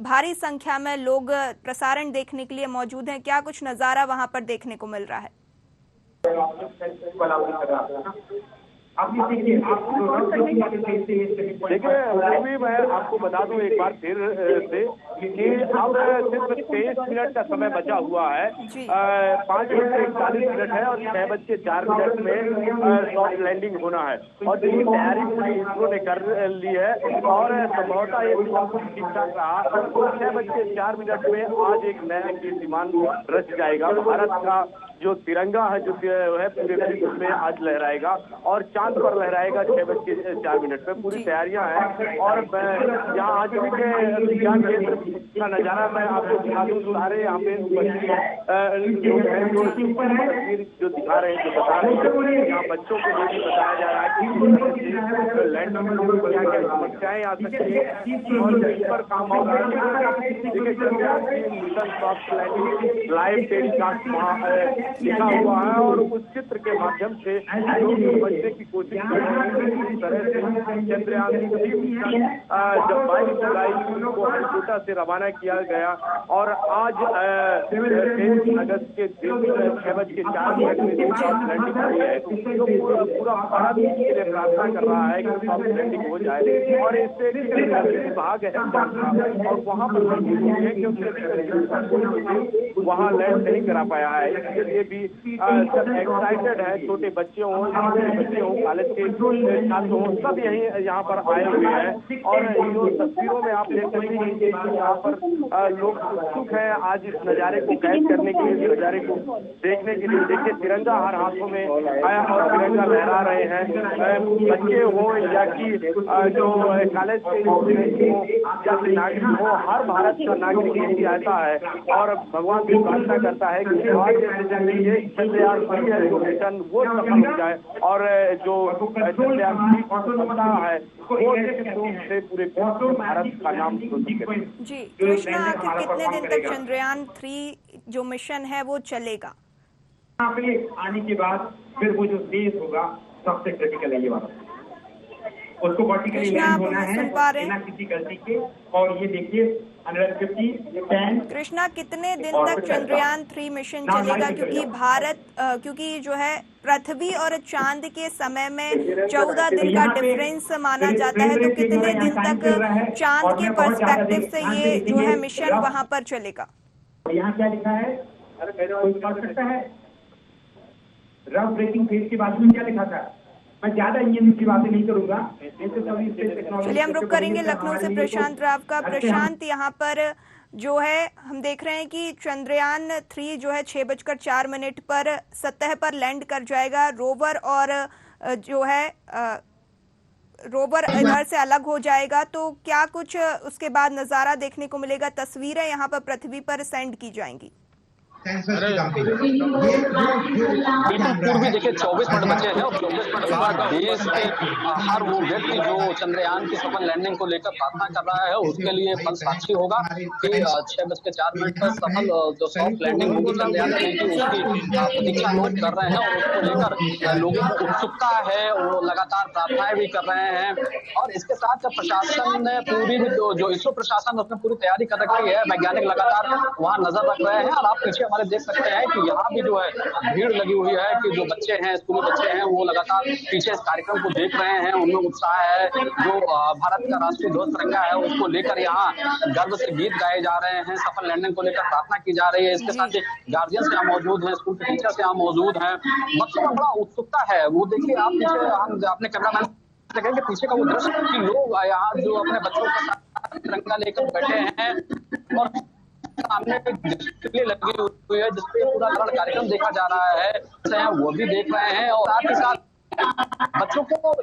[SPEAKER 1] भारी संख्या में लोग प्रसारण देखने के लिए मौजूद हैं। क्या कुछ नजारा वहाँ पर देखने को मिल रहा है?
[SPEAKER 7] देखिए, मैं आपको बता दूं एक बार फिर से कि अब सिर्फ 23 मिनट का समय बचा हुआ है। 5:41 है और 6:04 में सॉफ्ट लैंडिंग होना है और जिसकी तैयारी पूरी इसरो ने कर ली है और संभवतः ये कुछ ठीक ठाक रहा तो 6:04 में आज एक नया कीर्तिमान रच जाएगा। भारत का जो तिरंगा है जो है पूरे विश्व में आज लहराएगा और चांद पर लहराएगा 6:04 पे। पूरी तैयारियां हैं और यहाँ आधुनिक विज्ञान केंद्र का नजारा मैं आपको दिखा दूं। सारे यहाँ पे लोग हैं जो तस्वीर जो दिखा रहे हैं, जो बता रहे हैं, यहाँ बच्चों को भी बताया जा रहा है कि लैंड में क्या क्या समस्याएं आ सकती है और इस पर काम हो रहा है। देखिए mission soft landing live telecast लिखा हुआ है और उस चित्र के माध्यम से लोग समझने की कोशिश कर रहे हैं किस तरह से चंद्रयान जब 22 जुलाई को श्रीहरिकोटा से रवाना किया गया और आज 23 अगस्त के दिन 6:04 में सॉफ्ट लैंडिंग हुई है। तो पूरा भारत इसके लिए प्रार्थना कर रहा है कि सॉफ्ट लैंडिंग हो जाए और इससे विभाग है और वहाँ पर वहाँ लैंड नहीं करा पाया है। इसके लिए भी सब एक्साइटेड है, छोटे बच्चे हों, कॉलेज के छात्र हों, सब यही यहाँ पर आए हुए हैं और जो तस्वीरों में आप देख सकते हैं कि यहाँ पर लोग उत्सुक हैं आज इस नज़ारे को कैद करने के लिए, नज़ारे को देखने के लिए। देखिए तिरंगा हर हाथों में आया और तिरंगा लहरा रहे हैं, बच्चे हों या कि जो कॉलेज के या नागरिक हो, हर भारत का नागरिक यही आता है और भगवान की प्रार्थना करता है कि ये चंद्रयान है जो मिशन वो सफल हो जाए और जो चंद्रयान है वो निश्चित रूप से पूरे भारत का नाम रोशन करे।
[SPEAKER 1] जी कृष्णा, आखिर कितने दिन तक चंद्रयान 3 जो मिशन है वो चलेगा?
[SPEAKER 2] यहाँ पे आने के बाद फिर वो जो देश होगा सबसे क्रिटिकल है ये वाला, उसको वर्टिकली लैंड होना है बिना किसी गलती के। और ये देखिए 150
[SPEAKER 1] कृष्णा, कितने दिन तक चंद्रयान 3 मिशन चलेगा? क्योंकि भारत क्योंकि जो है पृथ्वी और चांद के समय में 14 दिन का डिफरेंस माना जाता है, तो कितने दिन तक चांद के पर्सपेक्टिव से ये जो है मिशन वहां पर चलेगा?
[SPEAKER 2] यहाँ क्या लिखा है, कोई पढ़ सकता है? रफ ब्रेकिंग फेज के बाद में क्या लिखा था? मैं ज्यादा इंजन की बातें नहीं करूंगा।
[SPEAKER 1] चलिए हम रुक करेंगे लखनऊ से प्रशांत राव का। प्रशांत, यहाँ पर जो है हम देख रहे हैं कि चंद्रयान 3 जो है 6:04 पर सतह पर लैंड कर जाएगा। रोवर और जो है रोवर इधर से अलग हो जाएगा, तो क्या कुछ उसके बाद नजारा देखने को मिलेगा? तस्वीरें यहाँ पर पृथ्वी पर सेंड की जाएंगी।
[SPEAKER 8] बिल्कुल पूर्वी देखिए 24 मिनट बचे हैं और 24 मिनट बाद देश के हर वो व्यक्ति जो चंद्रयान की सफल लैंडिंग को लेकर प्रार्थना कर रहा है उसके लिए पल साक्षी होगा कि 6:04 पर सफल जो सॉफ्ट लैंडिंग होगी चंद्रयान की उसकी प्रतीक्षा लोग कर रहे हैं और उसको लेकर लोगों को उत्सुकता है, वो लगातार प्रार्थनाएं भी कर रहे हैं। और इसके साथ प्रशासन ने पूरी जो इसरो प्रशासन उसने पूरी तैयारी कर रखी है, वैज्ञानिक लगातार वहाँ नजर रख रहे हैं और आप पीछे हमारे देख सकते हैं कि यहाँ भी जो है भीड़ लगी हुई है कि जो बच्चे हैं, स्कूली बच्चे हैं, वो लगातार पीछे इस कार्यक्रम को देख रहे हैं, उनमें उत्साह है। जो भारत का राष्ट्रीय ध्वज तिरंगा है उसको लेकर यहाँ गर्व से गीत गाए जा रहे हैं, सफल लैंडिंग को लेकर प्रार्थना की जा रही है। इसके साथ गार्जियंस यहाँ मौजूद हैं, स्कूल के टीचर्स यहाँ मौजूद हैं, बच्चों में बड़ा उत्सुकता है। वो देखिए आप पीछे, हम अपने कैमरामैन देखेंगे पीछे का वो दृश्य कि लोग यहाँ जो अपने बच्चों के साथ तिरंगा लेकर बैठे हैं और सामने डिस्प्ले लगी हुई है जिसपे पूरा कार्यक्रम देखा जा रहा है, वो भी देख रहे हैं और साथ ही साथ बच्चों को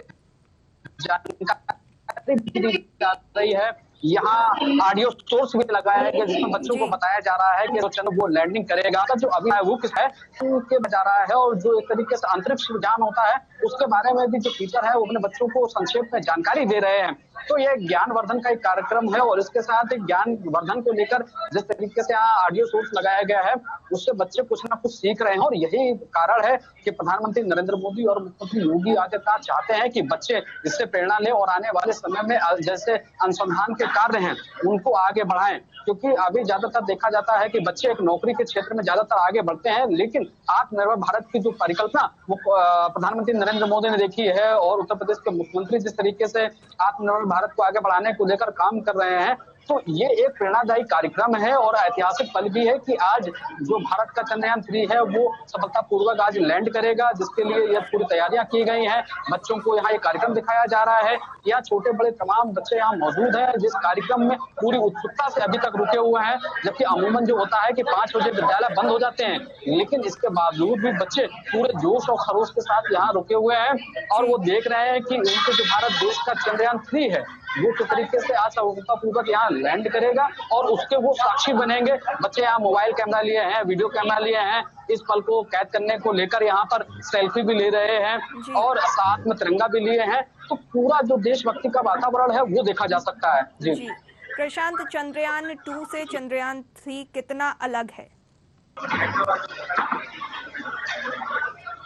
[SPEAKER 8] जानकारी दी जा रही है। यहाँ ऑडियो सोर्स भी लगाया है जिसमें बच्चों को बताया जा रहा है कि चंद्र वो लैंडिंग करेगा, जो अभी वो किस है के बजा रहा है और जो एक तरीके से अंतरिक्ष ज्ञान होता है उसके बारे में भी जो टीचर है वो अपने बच्चों को संक्षेप में जानकारी दे रहे हैं। तो ये ज्ञानवर्धन का एक कार्यक्रम है और इसके साथ ज्ञानवर्धन को लेकर जिस तरीके से यहाँ ऑडियो सोर्स लगाया गया है उससे बच्चे कुछ ना कुछ सीख रहे हैं और यही कारण है कि प्रधानमंत्री नरेंद्र मोदी और मुख्यमंत्री योगी आदित्यनाथ चाहते हैं कि बच्चे इससे प्रेरणा लें और आने वाले समय में जैसे अनुसंधान के कार्य हैं उनको आगे बढ़ाएं, क्योंकि अभी ज्यादातर देखा जाता है कि बच्चे एक नौकरी के क्षेत्र में ज्यादातर आगे बढ़ते हैं, लेकिन आत्मनिर्भर भारत की जो परिकल्पना वो प्रधानमंत्री नरेंद्र मोदी ने देखी है और उत्तर प्रदेश के मुख्यमंत्री जिस तरीके से आत्मनिर्भर भारत को आगे बढ़ाने को लेकर काम कर रहे हैं तो ये एक प्रेरणादायी कार्यक्रम है और ऐतिहासिक पल भी है कि आज जो भारत का चंद्रयान 3 है वो सफलतापूर्वक आज लैंड करेगा, जिसके लिए यह पूरी तैयारियां की गई हैं। बच्चों को यहाँ ये कार्यक्रम दिखाया जा रहा है। यहाँ छोटे बड़े तमाम बच्चे यहाँ मौजूद हैं, जिस कार्यक्रम में पूरी उत्सुकता से अभी तक रुके हुए हैं। जबकि अमूमन जो होता है कि 5 बजे विद्यालय बंद हो जाते हैं, लेकिन इसके बावजूद भी बच्चे पूरे जोश और खरोश के साथ यहाँ रुके हुए हैं और वो देख रहे हैं कि उनके जो भारत देश का चंद्रयान 3 है वो किस तरीके से आज सफलतापूर्वक यहाँ लैंड करेगा और उसके वो साक्षी बनेंगे। बच्चे यहाँ मोबाइल कैमरा लिए हैं, वीडियो कैमरा लिए हैं, इस पल को कैद करने को लेकर यहाँ पर सेल्फी भी ले रहे हैं और साथ में तिरंगा भी लिए हैं। तो पूरा जो देशभक्ति का वातावरण है वो देखा जा सकता है। जी
[SPEAKER 1] प्रशांत, चंद्रयान 2 से चंद्रयान 3 कितना अलग है?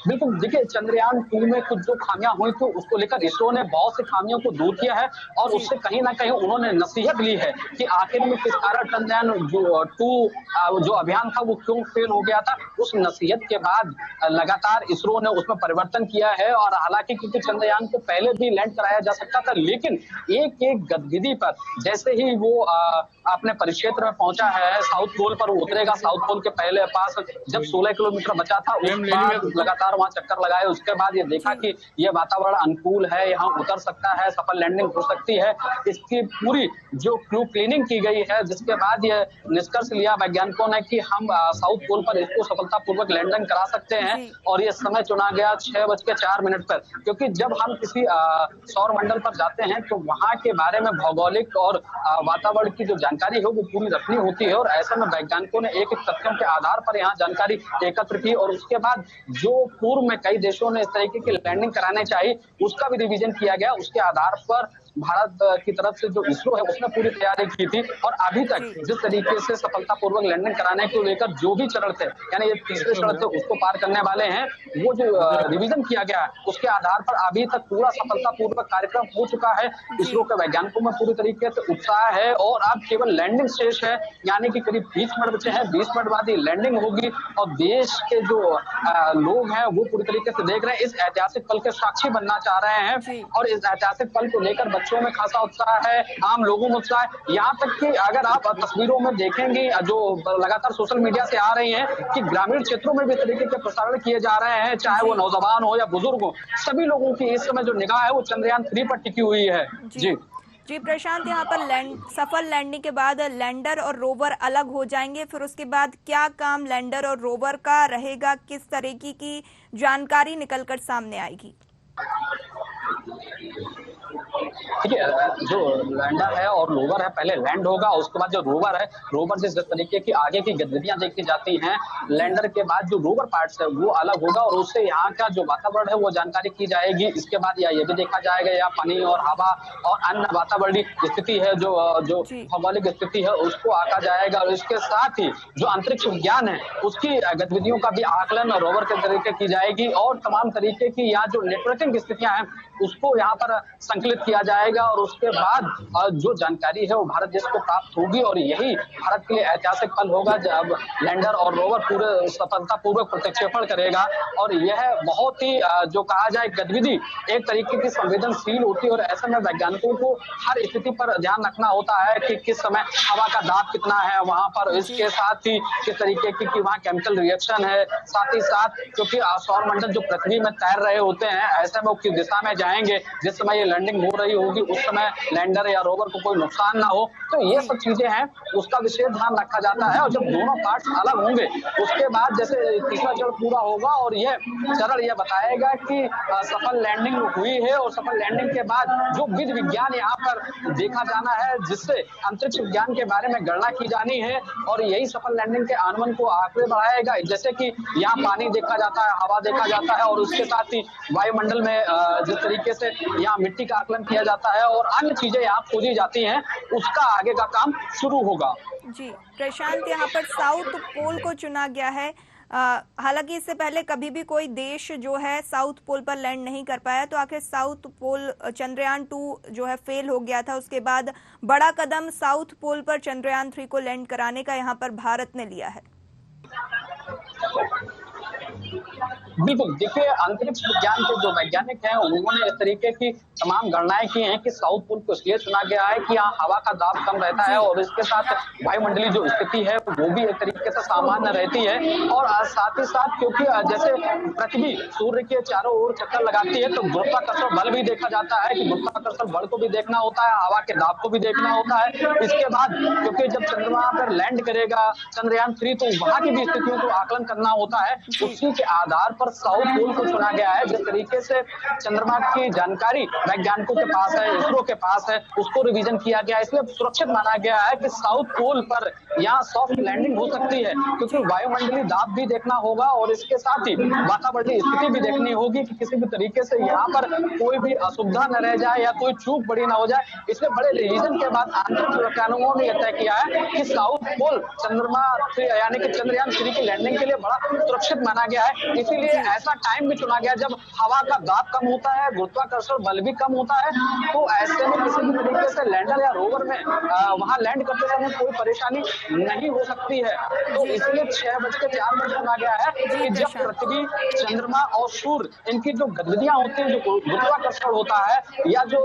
[SPEAKER 8] बिल्कुल, देखिए चंद्रयान 2 में कुछ जो खामियां हुई थी उसको लेकर इसरो ने बहुत सी खामियों को दूर किया है और उससे कहीं ना कहीं उन्होंने नसीहत ली है कि आखिर में किस कारण चंद्रयान 2 जो अभियान था वो क्यों फेल हो गया था। उस नसीहत के बाद लगातार इसरो ने उसमें परिवर्तन किया है और हालांकि क्योंकि चंद्रयान को पहले भी लैंड कराया जा सकता था, लेकिन एक एक गतिविधि पर जैसे ही वो अपने परिक्षेत्र में पहुंचा है, साउथ पोल पर उतरेगा, साउथ पोल के पहले पास जब 16 किलोमीटर बचा था उसके बाद लगातार वहां चक्कर लगाए, उसके बाद ये देखा कि ये वातावरण अनुकूल है, यहाँ उतर सकता है, सफल लैंडिंग हो सकती है। इसकी पूरी जो क्रू क्लीनिंग की गई है, जिसके बाद ये निष्कर्ष लिया वैज्ञानिकों ने कि हम साउथ पोल पर इसको सफलतापूर्वक लैंडिंग करा सकते हैं और ये समय चुना गया 6:04 पर, क्योंकि जब हम किसी सौर मंडल पर जाते हैं तो वहां के बारे में भौगोलिक और वातावरण की जो जानकारी है वो पूरी रखनी होती है और ऐसे में वैज्ञानिकों ने एक तथ्यों के आधार पर यहाँ जानकारी एकत्र की और उसके बाद जो पूर्व में कई देशों ने इस तरीके की लैंडिंग कराने चाहिए उसका भी रिवीजन किया गया। उसके आधार पर भारत की तरफ से जो इसरो है उसने पूरी तैयारी की थी और अभी तक जिस तरीके से सफलतापूर्वक लैंडिंग कराने को लेकर जो भी चरण थे, यानी ये तीसरे चरण थे, उसको पार करने वाले हैं, वो जो रिवीजन किया गया है उसके आधार पर अभी तक पूरा सफलतापूर्वक कार्यक्रम हो चुका है। इसरो के वैज्ञानिकों में पूरी तरीके से उत्साह है और अब केवल लैंडिंग शेष है, यानी कि करीब 20 मिनट बचे हैं, 20 मिनट बाद ही लैंडिंग होगी और देश के जो लोग हैं वो पूरी तरीके से देख रहे हैं, इस ऐतिहासिक पल के साक्षी बनना चाह रहे हैं और इस ऐतिहासिक पल को लेकर बच्चों में खासा उत्साह है, आम लोगों में उत्साह है। यहाँ तक कि अगर आप तस्वीरों में देखेंगे जो लगातार सोशल मीडिया से आ रही हैं कि ग्रामीण क्षेत्रों में भी तरीके के प्रसारण किए जा रहे हैं, चाहे वो नौजवान हो या बुजुर्ग हो, सभी लोगों की इस समय जो निगाह है वो चंद्रयान 3 पर टिकी हुई है।
[SPEAKER 1] जी प्रशांत, यहाँ पर सफल लैंडिंग के बाद लैंडर और रोवर अलग हो जाएंगे, फिर उसके बाद क्या काम लैंडर और रोवर का रहेगा, किस तरीके की जानकारी निकलकर सामने आएगी?
[SPEAKER 8] देखिए, जो लैंडर है और रोवर है, पहले लैंड होगा, उसके बाद जो रोवर है, रोवर से जिस तरीके की आगे की गतिविधियां देखी जाती हैं, लैंडर के बाद जो रोवर पार्ट्स है वो अलग होगा और उससे यहाँ का जो वातावरण है वो जानकारी की जाएगी। इसके बाद ये भी देखा जाएगा यहाँ पानी और हवा और अन्य वातावरणीय स्थिति है, जो भौगोलिक स्थिति है उसको आंका जाएगा और इसके साथ ही जो अंतरिक्ष विज्ञान है उसकी गतिविधियों का भी आकलन रोवर के तरीके की जाएगी और तमाम तरीके की यहाँ जो नेटवर्किंग स्थितियां हैं उसको यहाँ पर संकलित किया जाएगा और उसके बाद जो जानकारी है वो भारत देश को प्राप्त होगी और यही भारत के लिए ऐतिहासिक पल होगा जब लैंडर और रोवर पूरे सफलतापूर्वक प्रक्षेपण करेगा। और यह बहुत ही जो कहा जाए गतिविधि एक तरीके की संवेदनशील होती है और ऐसे में वैज्ञानिकों को हर स्थिति पर ध्यान रखना होता है कि किस समय हवा का दाब कितना है वहां पर, इसके साथ ही किस तरीके की वहाँ केमिकल रिएक्शन है, साथ ही साथ क्योंकि सौर मंडल जो पृथ्वी में तैर रहे होते हैं, ऐसे में वो किस दिशा में जाएंगे, जिस समय ये लैंडिंग हो रही होगी उस समय लैंडर या रोवर को कोई नुकसान ना हो, तो ये सब चीजें हैं उसका विशेष ध्यान रखा जाता है। और जब दोनों पार्ट्स अलग होंगे उसके बाद जैसे तीसरा चरण पूरा होगा और यह चरण यह बताएगा कि सफल लैंडिंग हुई है और सफल लैंडिंग के बाद जो विधि विज्ञान यहाँ पर देखा जाना है, जिससे अंतरिक्ष विज्ञान के बारे में गणना की जानी है और यही सफल लैंडिंग के अनुमान को आगे बढ़ाएगा। जैसे कि यहाँ पानी देखा जाता है, हवा देखा जाता है और उसके साथ ही वायुमंडल में जिस तरीके से यहाँ मिट्टी का आकलन किया जाता है और अन्य चीजें यहाँ खोजी जाती हैं, उसका आगे का काम शुरू होगा।
[SPEAKER 1] जी प्रशांत, यहाँ पर साउथ पोल को चुना गया है, हालांकि इससे पहले कभी भी कोई देश जो है साउथ पोल पर लैंड नहीं कर पाया, तो आखिर साउथ पोल चंद्रयान 2 जो है फेल हो गया था, उसके बाद बड़ा कदम साउथ पोल पर चंद्रयान 3 को लैंड कराने का यहाँ पर भारत ने लिया है।
[SPEAKER 8] बिल्कुल, देखिए अंतरिक्ष विज्ञान के जो वैज्ञानिक हैं उन्होंने इस तरीके की तमाम गणनाएं की हैं कि साउथ पोल को इसलिए चुना गया है कि यहाँ हवा का दाब कम रहता है और इसके साथ वायुमंडलीय जो स्थिति है वो भी एक तरीके से सामान्य रहती है। और साथ ही साथ क्योंकि जैसे पृथ्वी सूर्य के चारों ओर चक्कर लगाती है तो गुरुत्वाकर्षण बल भी देखा जाता है कि गुरुत्वाकर्षण बल को भी देखना होता है, हवा के दाब को भी देखना होता है। इसके बाद क्योंकि जब चंद्रमा पर लैंड करेगा चंद्रयान 3 तो वहां की भी स्थितियों को आकलन करना होता है, उसी के आधार पर साउथ पोल को चुना गया है। जिस तरीके से चंद्रमा की जानकारी वैज्ञानिकों के पास है, इसरो के पास है, उसको रिवीजन किया गया है, इसलिए सुरक्षित माना गया है कि साउथ पोल पर यहाँ सॉफ्ट लैंडिंग हो सकती है क्योंकि वायुमंडलीय दाब भी देखना होगा और इसके साथ ही वातावरणीय स्थिति भी देखनी होगी कि किसी भी तरीके से यहाँ पर कोई भी असुविधा न रह जाए या कोई चूक बड़ी ना हो जाए। इसलिए बड़े रिवीजन के बाद आंतरिक वैज्ञानिकों ने यह तय किया है कि साउथ पोल चंद्रमा यानी कि चंद्रयान 3 की लैंडिंग के लिए बड़ा सुरक्षित माना गया है। इसीलिए ऐसा टाइम भी चुना गया जब हवा का दाब कम होता है, गुरुत्वाकर्षण बल भी कम होता है, तो ऐसे में किसी भी तरीके से लैंडर या रोवर में वहां लैंड करते समय कोई परेशानी नहीं हो सकती है। तो इसलिए 6:04 चुना गया है कि जब पृथ्वी, चंद्रमा और सूर्य इनकी जो गतिविधियां होती है, जो गुरुत्वाकर्षण होता है या जो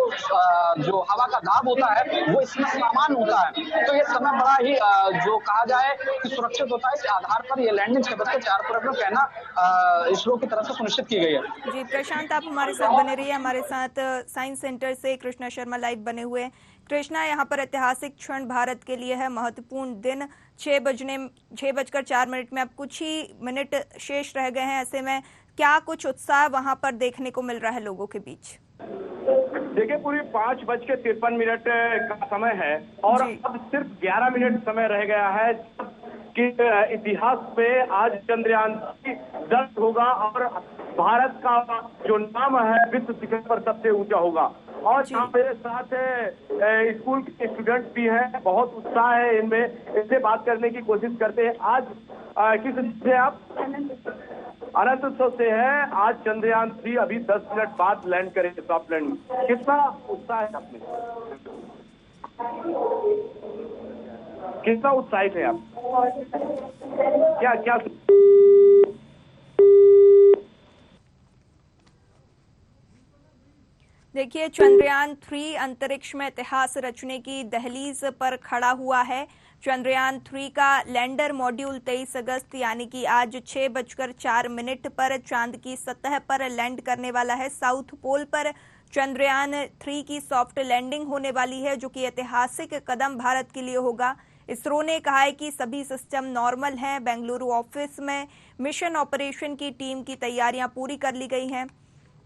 [SPEAKER 8] हवा का दाब होता है वो इसमें समान होता है, तो ये समय बड़ा ही जो कहा जाए कि सुरक्षित होता है। इस आधार पर ये लैंडिंग 6:04 पर अपना कहना इसरो की तरफ से सुनिश्चित की गई है।
[SPEAKER 1] जी प्रशांत, आप हमारे साथ बने रहिए। हमारे साथ साइंस सेंटर से कृष्णा शर्मा लाइव बने हुए हैं। कृष्णा, यहाँ पर ऐतिहासिक क्षण भारत के लिए है, महत्वपूर्ण दिन। 6:04 में अब कुछ ही मिनट शेष रह गए हैं, ऐसे में क्या कुछ उत्साह वहां पर देखने को मिल रहा है लोगों के बीच?
[SPEAKER 7] देखिए पूरी 5:53 का समय है और अब सिर्फ 11 मिनट समय रह गया है कि इतिहास में आज चंद्रयान दर्ज होगा और भारत का जो नाम है विश्व शिखर पर सबसे ऊंचा होगा। और मेरे साथ स्कूल के स्टूडेंट भी हैं, बहुत उत्साह है इनमें, इनसे बात करने की कोशिश करते हैं। आज किस से आप? अनंत उत्सव से है। आज चंद्रयान 3 अभी 10 मिनट बाद लैंड करेंगे, सॉफ्ट लैंडिंग। कितना उत्साह है आपने? कितना उत्साहित है आप? क्या
[SPEAKER 1] देखिए, चंद्रयान 3 अंतरिक्ष में इतिहास रचने की दहलीज पर खड़ा हुआ है। चंद्रयान 3 का लैंडर मॉड्यूल 23 अगस्त यानी कि आज 6:04 पर चांद की सतह पर लैंड करने वाला है। साउथ पोल पर चंद्रयान 3 की सॉफ्ट लैंडिंग होने वाली है, जो कि ऐतिहासिक कदम भारत के लिए होगा। इसरो ने कहा है कि सभी सिस्टम नॉर्मल हैं। बेंगलुरु ऑफिस में मिशन ऑपरेशन की टीम की तैयारियां पूरी कर ली गई हैं।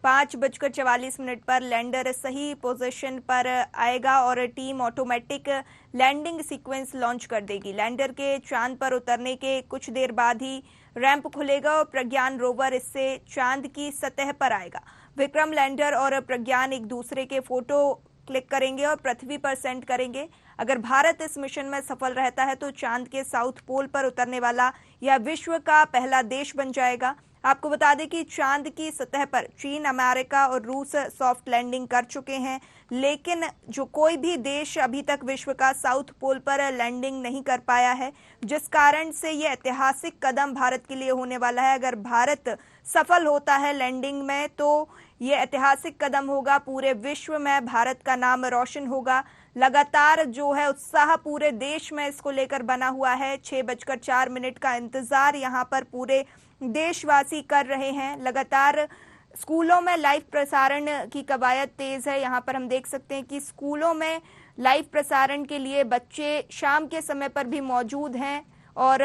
[SPEAKER 1] 5:44 पर लैंडर सही पोजीशन पर आएगा और team automatic landing sequence launch कर देगी। लैंडर के चांद पर उतरने के कुछ देर बाद ही रैंप खुलेगा और प्रज्ञान रोवर इससे चांद की सतह पर आएगा। विक्रम लैंडर और प्रज्ञान एक दूसरे के फोटो क्लिक करेंगे और पृथ्वी पर सेंड करेंगे। अगर भारत इस मिशन में सफल रहता है तो चांद के साउथ पोल पर उतरने वाला यह विश्व का पहला देश बन जाएगा। आपको बता दें कि चांद की सतह पर चीन, अमेरिका और रूस सॉफ्ट लैंडिंग कर चुके हैं, लेकिन जो कोई भी देश अभी तक विश्व का साउथ पोल पर लैंडिंग नहीं कर पाया है, जिस कारण से ये ऐतिहासिक कदम भारत के लिए होने वाला है। अगर भारत सफल होता है लैंडिंग में तो ये ऐतिहासिक कदम होगा, पूरे विश्व में भारत का नाम रोशन होगा। लगातार जो है उत्साह पूरे देश में इसको लेकर बना हुआ है। 6:04 का इंतजार यहाँ पर पूरे देशवासी कर रहे हैं। लगातार स्कूलों में लाइव प्रसारण की कवायद तेज है। यहाँ पर हम देख सकते हैं कि स्कूलों में लाइव प्रसारण के लिए बच्चे शाम के समय पर भी मौजूद हैं और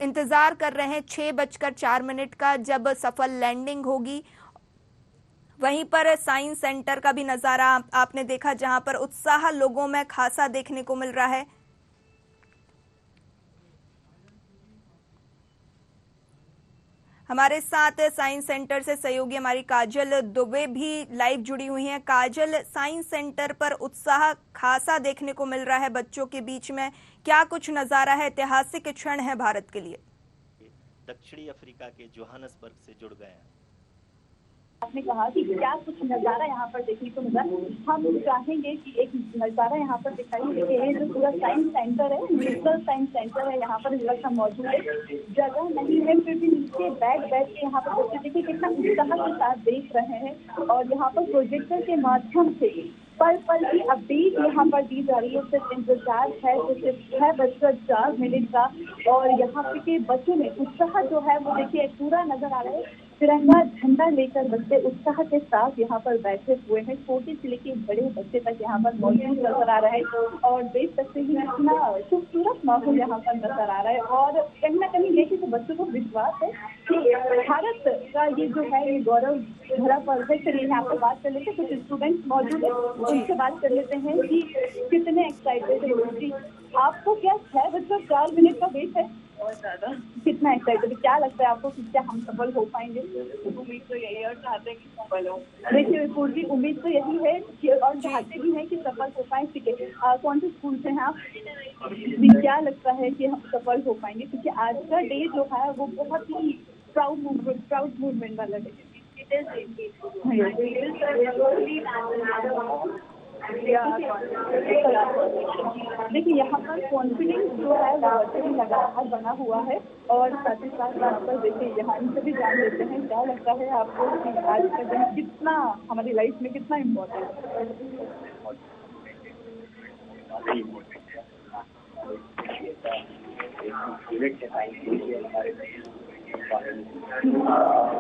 [SPEAKER 1] इंतजार कर रहे हैं 6:04 का, जब सफल लैंडिंग होगी। वहीं पर साइंस सेंटर का भी नजारा आपने देखा, जहां पर उत्साह लोगों में खासा देखने को मिल रहा है। हमारे साथ साइंस सेंटर से सहयोगी हमारी काजल दुबे भी लाइव जुड़ी हुई हैं। काजल, साइंस सेंटर पर उत्साह खासा देखने को मिल रहा है बच्चों के बीच में, क्या कुछ नजारा है? ऐतिहासिक क्षण है भारत के लिए।
[SPEAKER 9] दक्षिणी अफ्रीका के जोहान्सबर्ग से जुड़ गए हैं।
[SPEAKER 5] आपने कहा कि क्या कुछ नजारा यहाँ पर देखने को मिला। हम चाहेंगे कि एक नजारा यहाँ पर दिखाई देते हैं। जो पूरा साइंस सेंटर है, नेशनल साइंस सेंटर है, यहाँ पर इस वक्त हम मौजूद है। जगह नहीं है फिर भी नीचे बैठ के यहाँ पर बच्चे देखिए कितना उत्साह के साथ देख रहे हैं। और यहाँ पर प्रोजेक्टर के माध्यम से पल पल की अपडेट यहाँ पर दी जा रही है। सिर्फ इंतजार है तो सिर्फ 6:04 का। और यहाँ पे के बच्चों में उत्साह जो है वो देखिए पूरा नजर आ रहा है। तिरंगा झंडा लेकर बच्चे उत्साह के साथ यहाँ पर बैठे हुए हैं। छोटे से लेके बड़े बच्चे तक यहाँ पर मौजूद नजर आ रहा है। और देख सकते हैं कितना खूबसूरत माहौल यहाँ पर नजर आ रहा है। और कहीं ना कहीं देखिए तो बच्चों को विश्वास है कि भारत का ये जो है ये गौरव भरा पर्व है। चलिए यहाँ पर बात कर लेते हैं, कुछ स्टूडेंट्स मौजूद है उनसे बात कर लेते हैं कि कितने एक्साइटेड है। आपको क्या 6:04 का वेट है? बहुत ज्यादा। कितना एक्साइटेड, क्या लगता है आपको कि क्या हम सफल हो पाएंगे? उम्मीद तो यही है और चाहते हैं कि सफल हो। देखिए पूरी उम्मीद तो यही है कि और चाहते भी हैं कि सफल हो पाए। ठीक है, कौन से स्कूल से हैं आप? क्या लगता है कि हम सफल हो पाएंगे? क्योंकि आज का डे जो है वो बहुत ही प्राउड मूवमेंट वाला डे है। देखिए यहाँ पर कॉन्फिडेंस जो है वो बच्चे में लगातार बना हुआ है। और साथ ही साथ यहाँ पर देखिए यहाँ इनसे भी जान लेते हैं क्या लगता है आपको कि आज का दिन कितना हमारी लाइफ में कितना इम्पोर्टेंट है।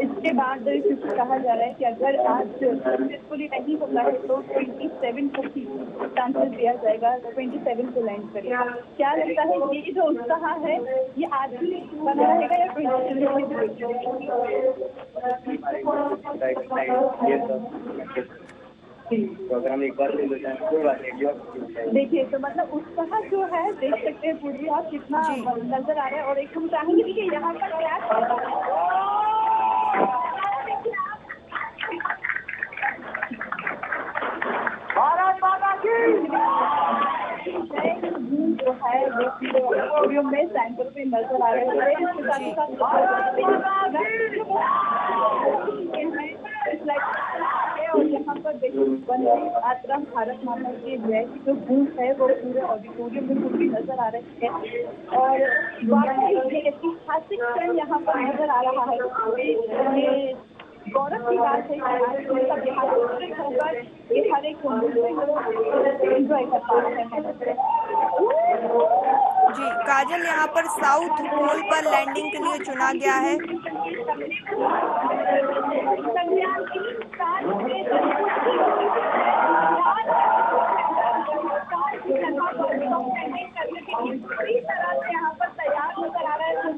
[SPEAKER 5] इसके बाद कहा जा रहा है कि अगर आज सक्सेसफुली नहीं होता है तो 27 को ही चांसेस दिया जाएगा, 27 को लैंड करेगा। क्या लगता है ये जो उत्साह है ये आज ही बना रहेगा या 27? प्रोग्राम एक बार देखिए तो मतलब उत्साह जो है देख सकते हैं पूरी आप कितना नजर आ रहा है। और एक हम चाहेंगे कि यहाँ पर क्या भारत माता की जो है वो में सैंपल पे नजर आ रहे हैं। और यहाँ पर देखिए मातरम भारत माता की जय की जो गूंज है वो पूरे ऑडिटोरियम में पूरी नजर आ रही है। और वाकई ऐतिहासिक क्षण यहाँ पर नजर आ रहा है। ये गौरव की बात है कि सब यहाँ होकर ये हर एक एंजॉय कर पा रहे हैं।
[SPEAKER 1] जी काजल, यहाँ पर साउथ पोल पर लैंडिंग के लिए चुना गया है।
[SPEAKER 5] पूरी तरह से यहाँ पर तैयार नजर आ रहा है।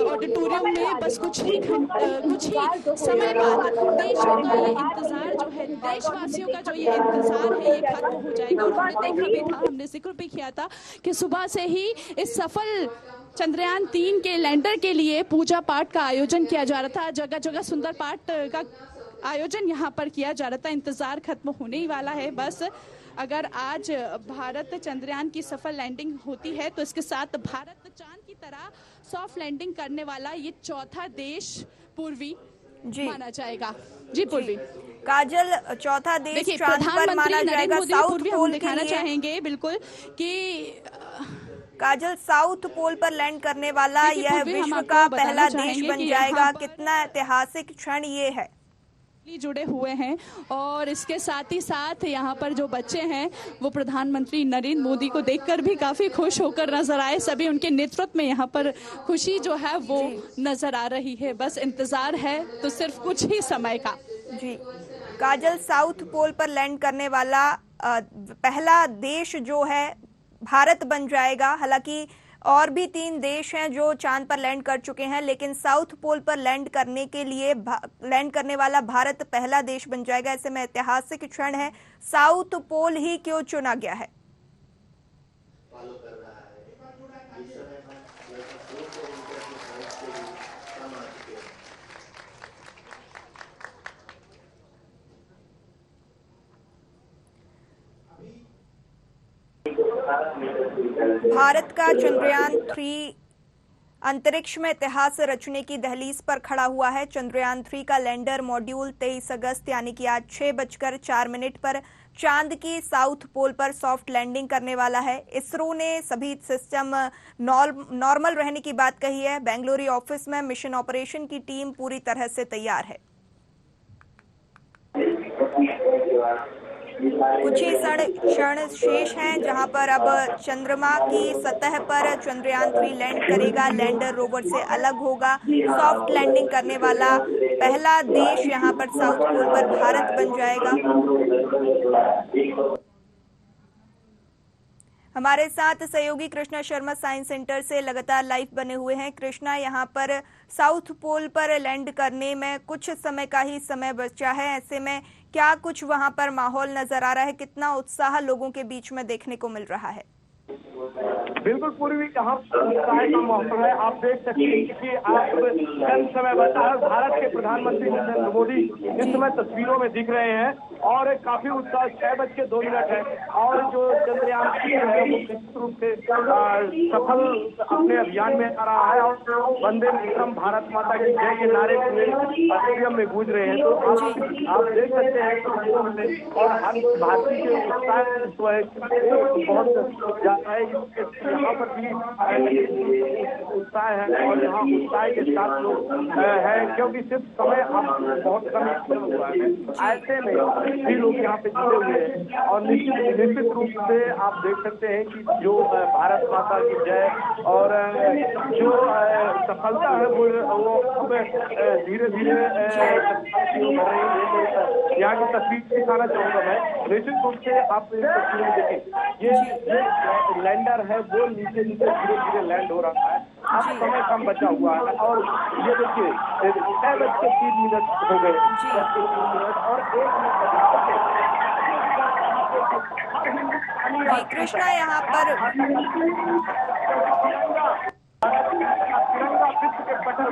[SPEAKER 5] ऑडिटोरियम में बस कुछ ही समय बाद देशों का ये इंतजार जो है, देशवासियों का जो ये इंतजार है ये खत्म हो जाएगा। और हमने देखा भी था, हमने जिक्र भी किया था कि सुबह से ही इस सफल चंद्रयान 3 के लैंडर के लिए पूजा पाठ का आयोजन किया जा रहा था। जगह जगह सुंदर पाठ का आयोजन यहाँ पर किया जा रहा था। इंतजार खत्म होने ही वाला है। बस अगर आज भारत चंद्रयान की सफल लैंडिंग होती है तो इसके साथ भारत चांद की तरह सॉफ्ट लैंडिंग करने वाला ये चौथा देश पूर्वी माना जाएगा। जी पूर्वी।
[SPEAKER 1] काजल, चौथा देश चांद पर माना जाएगा। साउथ पोल
[SPEAKER 5] दिखाना चाहेंगे बिल्कुल कि
[SPEAKER 1] काजल साउथ पोल पर लैंड करने वाला यह विश्व का पहला देश बन जाएगा। कितना ऐतिहासिक क्षण ये है।
[SPEAKER 5] जुड़े हुए हैं और इसके साथ ही साथ यहाँ पर जो बच्चे हैं वो प्रधानमंत्री नरेंद्र मोदी को देखकर भी काफी खुश होकर नजर आए। सभी उनके नेतृत्व में यहाँ पर खुशी जो है वो नजर आ रही है। बस इंतजार है तो सिर्फ कुछ ही समय का।
[SPEAKER 1] जी काजल, साउथ पोल पर लैंड करने वाला पहला देश जो है भारत बन जाएगा। हालांकि और भी 3 देश हैं जो चांद पर लैंड कर चुके हैं, लेकिन साउथ पोल पर लैंड करने वाला भारत पहला देश बन जाएगा। ऐसे में ऐतिहासिक क्षण है। साउथ पोल ही क्यों चुना गया है? भारत का चंद्रयान 3 अंतरिक्ष में इतिहास रचने की दहलीज पर खड़ा हुआ है। चंद्रयान 3 का लैंडर मॉड्यूल 23 अगस्त यानी कि आज 6:04 पर चांद की साउथ पोल पर सॉफ्ट लैंडिंग करने वाला है। इसरो ने सभी सिस्टम नॉर्मल रहने की बात कही है। बेंगलुरु ऑफिस में मिशन ऑपरेशन की टीम पूरी तरह से तैयार है। कुछ ही क्षण शेष हैं जहां पर अब चंद्रमा की सतह पर चंद्रयान 3 लैंड करेगा। लैंडर रोवर से अलग होगा। सॉफ्ट लैंडिंग करने वाला पहला देश यहां पर साउथ पोल पर भारत बन जाएगा। हमारे साथ सहयोगी कृष्णा शर्मा साइंस सेंटर से लगातार लाइव बने हुए हैं। कृष्णा, यहाँ पर साउथ पोल पर लैंड करने में कुछ समय का ही समय बचा है। ऐसे में क्या कुछ वहां पर माहौल नजर आ रहा है? कितना उत्साह लोगों के बीच में देखने को मिल रहा है?
[SPEAKER 7] बिल्कुल पूर्वी यहाँ उत्साह का मौसम है। आप देख सकते हैं कि आप कम समय बचा है। भारत के प्रधानमंत्री नरेंद्र मोदी इस समय तस्वीरों में दिख रहे हैं और काफी उत्साह 6:02 है। और जो चंद्रयान 3 है वो निश्चित रूप से सफल अपने अभियान में आ रहा है और वंदे मातरम भारत माता की जय के नारे पूरे स्टेडियम में गूंज रहे हैं। तो आप देख सकते हैं और हर भारतीय के उत्साह बहुत ज्यादा है। यहाँ पर भी उत्साह है और यहाँ उत्साह के साथ लोग हैं, क्योंकि सिर्फ समय अब बहुत कम हुआ है। ऐसे में भी लोग यहाँ पे जुड़े हुए हैं और निश्चित रूप से आप देख सकते हैं कि जो भारत माता की जय और जो सफलता है वो अब धीरे धीरे यहाँ की तस्वीर दिखाना चाहूंगा मैं। निश्चित रूप से आप इस तस्वीर में देखें, ये लैंडर है वो नीचे धीरे धीरे लैंड हो रहा है। अब समय कम बचा हुआ है और ये देखिए 6:03 हो गए और 1 मिनट।
[SPEAKER 1] कृष्णा, यहाँ पर
[SPEAKER 7] तिरंगा विश्व के पटल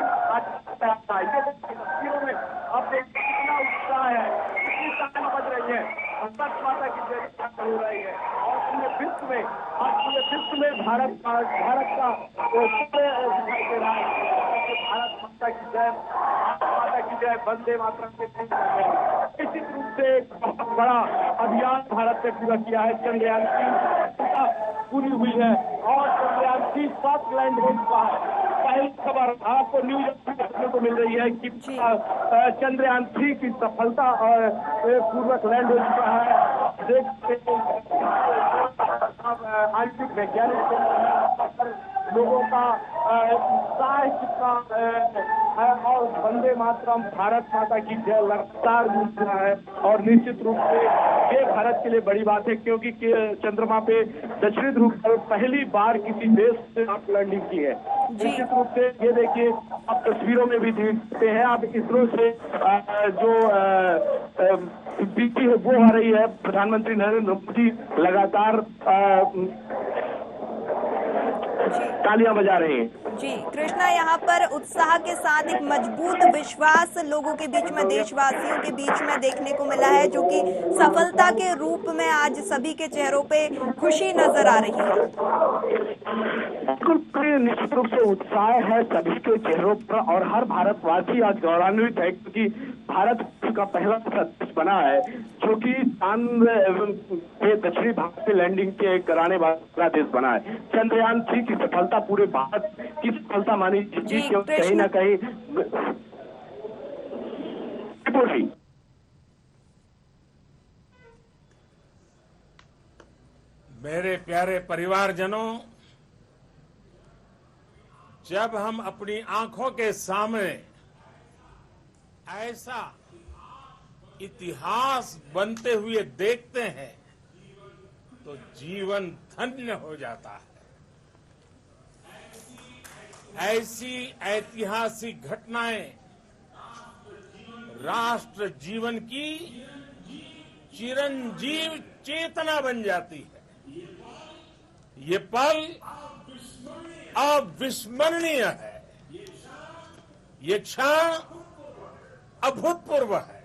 [SPEAKER 7] तस्वीरों में अब कितना उत्साह है, कितनी तालियां बज रही है, भारत माता की जय हो रही है और पूरे विश्व में भारत का दिखाई दे रहा है। भारत माता की जय वंदे मातरम के निश्चित रूप से एक बहुत बड़ा अभियान भारत ने पूरा किया है। चंद्रयान 3 पूरी हुई है और चंद्रयान 3 सॉफ्ट लैंड हो चुका है। पहली खबर आपको न्यूज देखने को मिल रही है कि चंद्रयान 3 की सफलता पूर्वक लैंड हो चुका है। देखते आंतरिक वैज्ञानिक लोगों का उत्साह कितना है और वंदे मातरम भारत माता की जय लगातार गूंज रहा है और निश्चित रूप से ये भारत के लिए बड़ी बात है, क्योंकि चंद्रमा पे दक्षिणी ध्रुव पर पहली बार किसी देश से आप लैंडिंग की है। निश्चित रूप से ये देखिए आप तस्वीरों में भी देखते हैं। आप इसरो से जो बीती है वो आ रही है। प्रधानमंत्री नरेंद्र मोदी लगातार तालियां बजा रहे हैं।
[SPEAKER 1] जी कृष्णा, यहाँ पर उत्साह के साथ एक मजबूत विश्वास लोगों के बीच में, देशवासियों के बीच में देखने को मिला है, जो कि सफलता के रूप में आज सभी के चेहरों पे खुशी नजर आ रही है।
[SPEAKER 7] बिल्कुल निश्चित रूप से उत्साह है सभी के चेहरों पर और हर भारतवासी आज गौरवान्वित है, क्योंकि भारत का पहला देश बना है जो कि चांद के दक्षिणी भाग से लैंडिंग के कराने वाला देश बना है। चंद्रयान 3 की सफलता पूरे भारत की सफलता मानी जाती है, कहीं ना कहीं
[SPEAKER 9] मेरे प्यारे परिवारजनों, जब हम अपनी आंखों के सामने ऐसा इतिहास बनते हुए देखते हैं तो जीवन धन्य हो जाता है। ऐसी ऐतिहासिक घटनाएं राष्ट्र जीवन की चिरंजीव चेतना बन जाती है। ये पल अविस्मरणीय है। ये क्षण अभूतपूर्व है।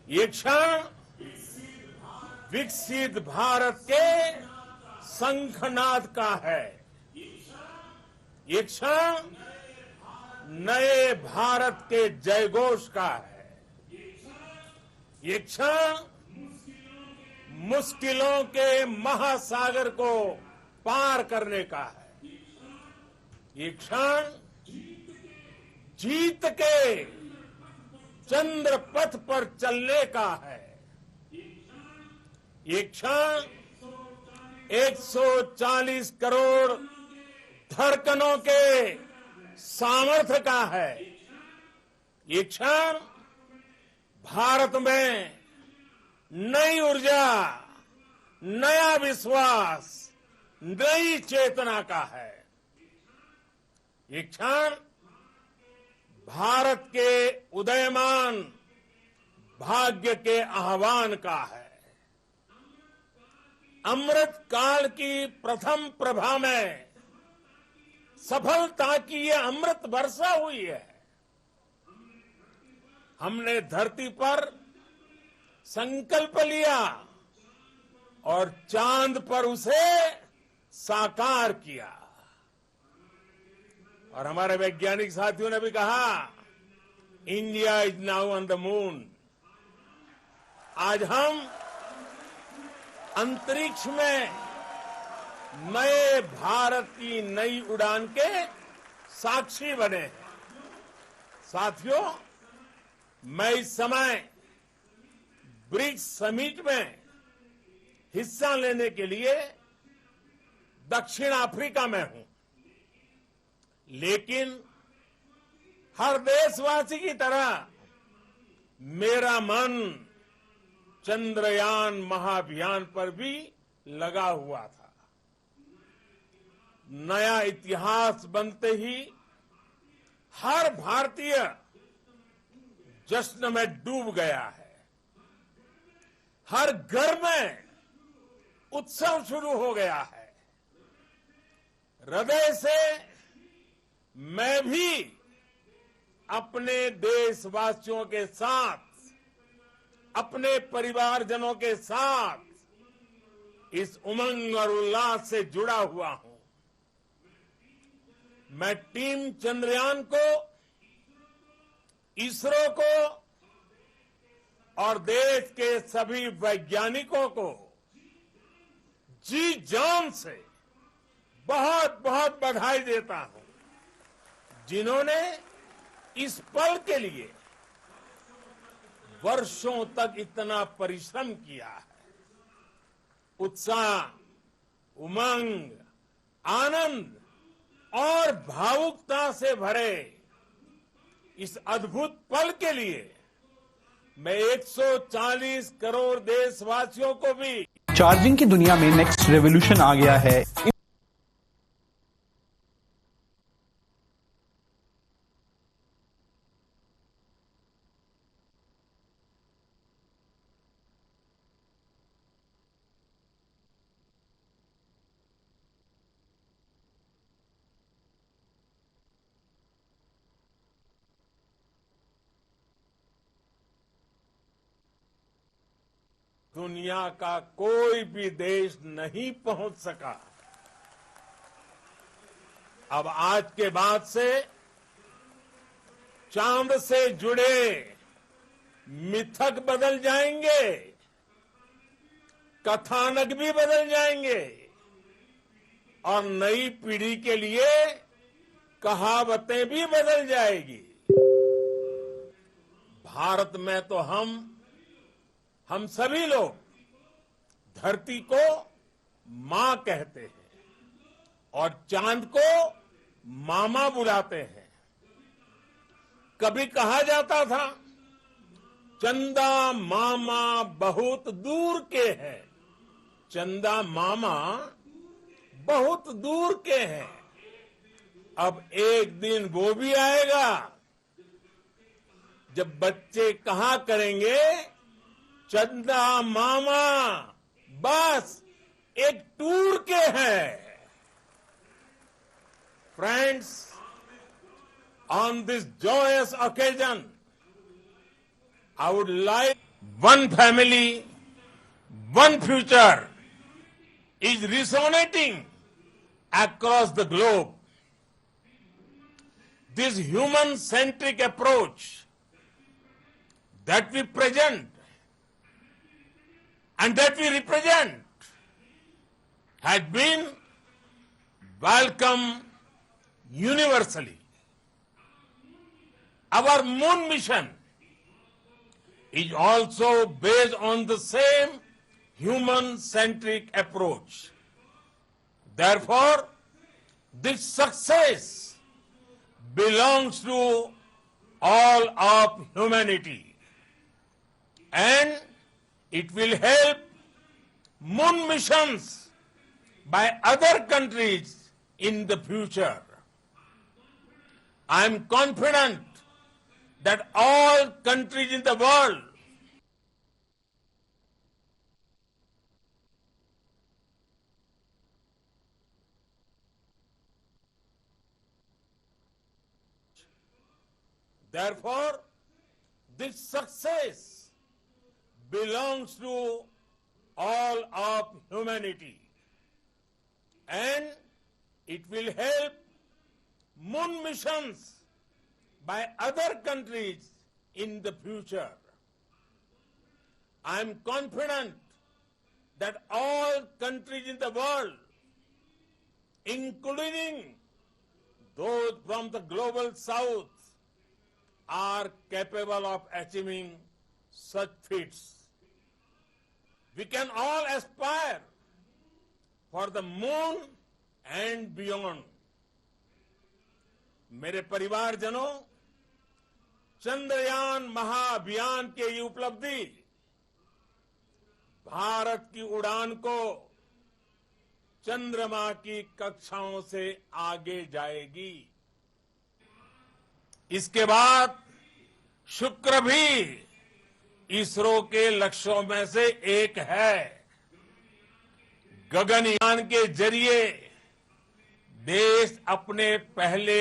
[SPEAKER 9] ये क्षण विकसित भारत के शंखनाद का है। ये क्षण नए भारत के जयघोष का है। ये क्षण मुश्किलों के महासागर को पार करने का है। ये क्षण जीत के चंद्र पथ पर चलने का है। ये क्षण 140 करोड़ धड़कनों के सामर्थ्य का है। ये क्षण भारत में नई ऊर्जा, नया विश्वास, नई चेतना का है। ये क्षण भारत के उदयमान भाग्य के आह्वान का है। अमृत काल की प्रथम प्रभा में सफलता की ये अमृत वर्षा हुई है। हमने धरती पर संकल्प लिया और चांद पर उसे साकार किया। और हमारे वैज्ञानिक साथियों ने भी कहा, India is now on the moon. आज हम अंतरिक्ष में नए भारत की नई उड़ान के साक्षी बने हैं। साथियों, मैं इस समय ब्रिक्स समिट में हिस्सा लेने के लिए दक्षिण अफ्रीका में हूं, लेकिन हर देशवासी की तरह मेरा मन चंद्रयान महाअभियान पर भी लगा हुआ था। नया इतिहास बनते ही हर भारतीय जश्न में डूब गया है। हर घर में उत्सव शुरू हो गया है। हृदय से मैं भी अपने देशवासियों के साथ, अपने परिवारजनों के साथ इस उमंग और उल्लास से जुड़ा हुआ हूं। मैं टीम चंद्रयान को, इसरो को और देश के सभी वैज्ञानिकों को जी जान से बहुत बहुत बधाई देता हूं, जिन्होंने इस पल के लिए वर्षों तक इतना परिश्रम किया है। उत्साह, उमंग, आनंद और भावुकता से भरे इस अद्भुत पल के लिए मैं 140 करोड़ देशवासियों को भी
[SPEAKER 10] चार्जिंग की दुनिया में नेक्स्ट रेवोल्यूशन आ गया है।
[SPEAKER 9] दुनिया का कोई भी देश नहीं पहुंच सका। अब आज के बाद से चांद से जुड़े मिथक बदल जाएंगे, कथानक भी बदल जाएंगे और नई पीढ़ी के लिए कहावतें भी बदल जाएगी। भारत में तो हम सभी लोग धरती को मां कहते हैं और चांद को मामा बुलाते हैं। कभी कहा जाता था, चंदा मामा बहुत दूर के हैं। चंदा मामा बहुत दूर के हैं। अब एक दिन वो भी आएगा जब बच्चे कहा करेंगे, चंदा मामा बस एक टूर के हैं। Friends, on this joyous occasion, I would like one family, one future is resonating across the globe. This human-centric approach that we present and that we represent has been welcomed universally. Our moon mission is also based on the same human-centric approach. Therefore, this success belongs to all of humanity, and it will help moon missions by other countries in the future. I am confident that all countries in the world Therefore, this success belongs to all of humanity, and it will help moon missions by other countries in the future. I am confident that all countries in the world, including those from the global south, are capable of achieving such feats. We can all aspire for the moon and beyond. मेरे परिवारजनों, चंद्रयान महाअभियान की ये उपलब्धि भारत की उड़ान को चंद्रमा की कक्षाओं से आगे जाएगी। इसके बाद शुक्र भी इसरो के लक्ष्यों में से एक है। गगनयान के जरिए देश अपने पहले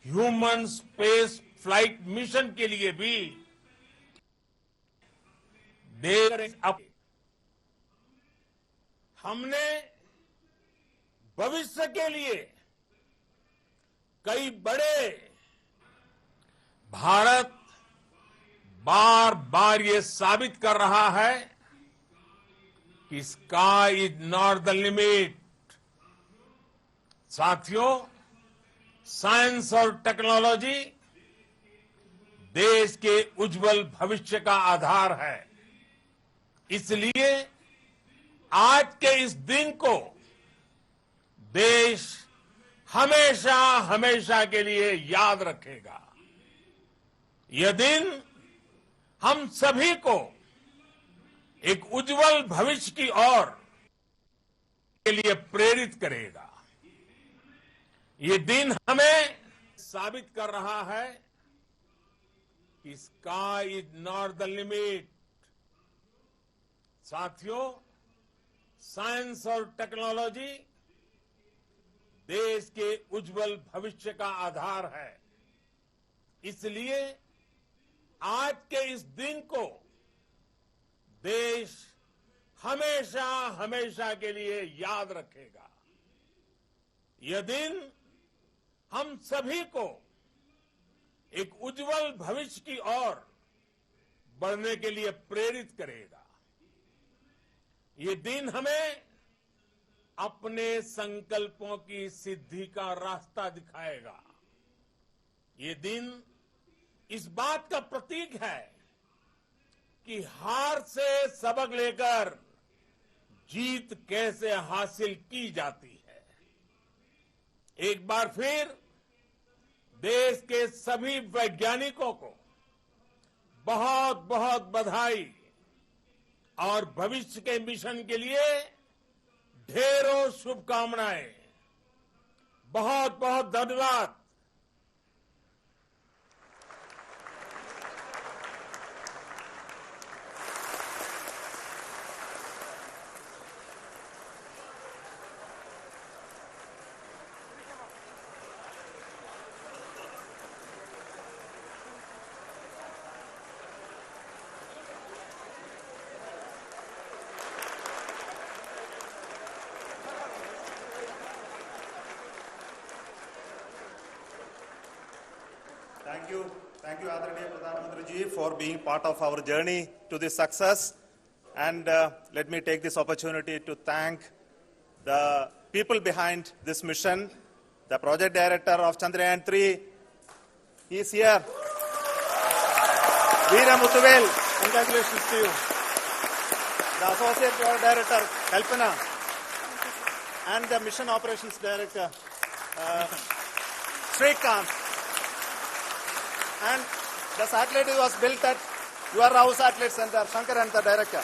[SPEAKER 9] ह्यूमन स्पेस फ्लाइट मिशन के लिए भी हमने भविष्य के लिए कई बड़े भारत बार बार ये साबित कर रहा है कि sky is not the limit. साथियों, साइंस और टेक्नोलॉजी देश के उज्जवल भविष्य का आधार है। इसलिए आज के इस दिन को देश हमेशा हमेशा के लिए याद रखेगा। यह दिन हम सभी को एक उज्जवल भविष्य की ओर के लिए प्रेरित करेगा। ये दिन हमें साबित कर रहा है कि sky is not the limit. साथियों, साइंस और टेक्नोलॉजी देश के उज्जवल भविष्य का आधार है। इसलिए आज के इस दिन को देश हमेशा हमेशा के लिए याद रखेगा। यह दिन हम सभी को एक उज्जवल भविष्य की ओर बढ़ने के लिए प्रेरित करेगा। ये दिन हमें अपने संकल्पों की सिद्धि का रास्ता दिखाएगा। ये दिन इस बात का प्रतीक है कि हार से सबक लेकर जीत कैसे हासिल की जाती है। एक बार फिर देश के सभी वैज्ञानिकों को बहुत बहुत बधाई और भविष्य के मिशन के लिए ढेरों शुभकामनाएं। बहुत बहुत धन्यवाद।
[SPEAKER 11] Thank you, Adharaniya Pradhan Mantri ji, for being part of our journey to this success. And let me take this opportunity to thank the people behind this mission. The project director of Chandrayaan-3, he is here. Veera Muthuvel, congratulations to you. The associate project director, Kalpana, and the mission operations director, Srikanth. And the satellite was built at your Rao Satellite Center, Shankaran, the director.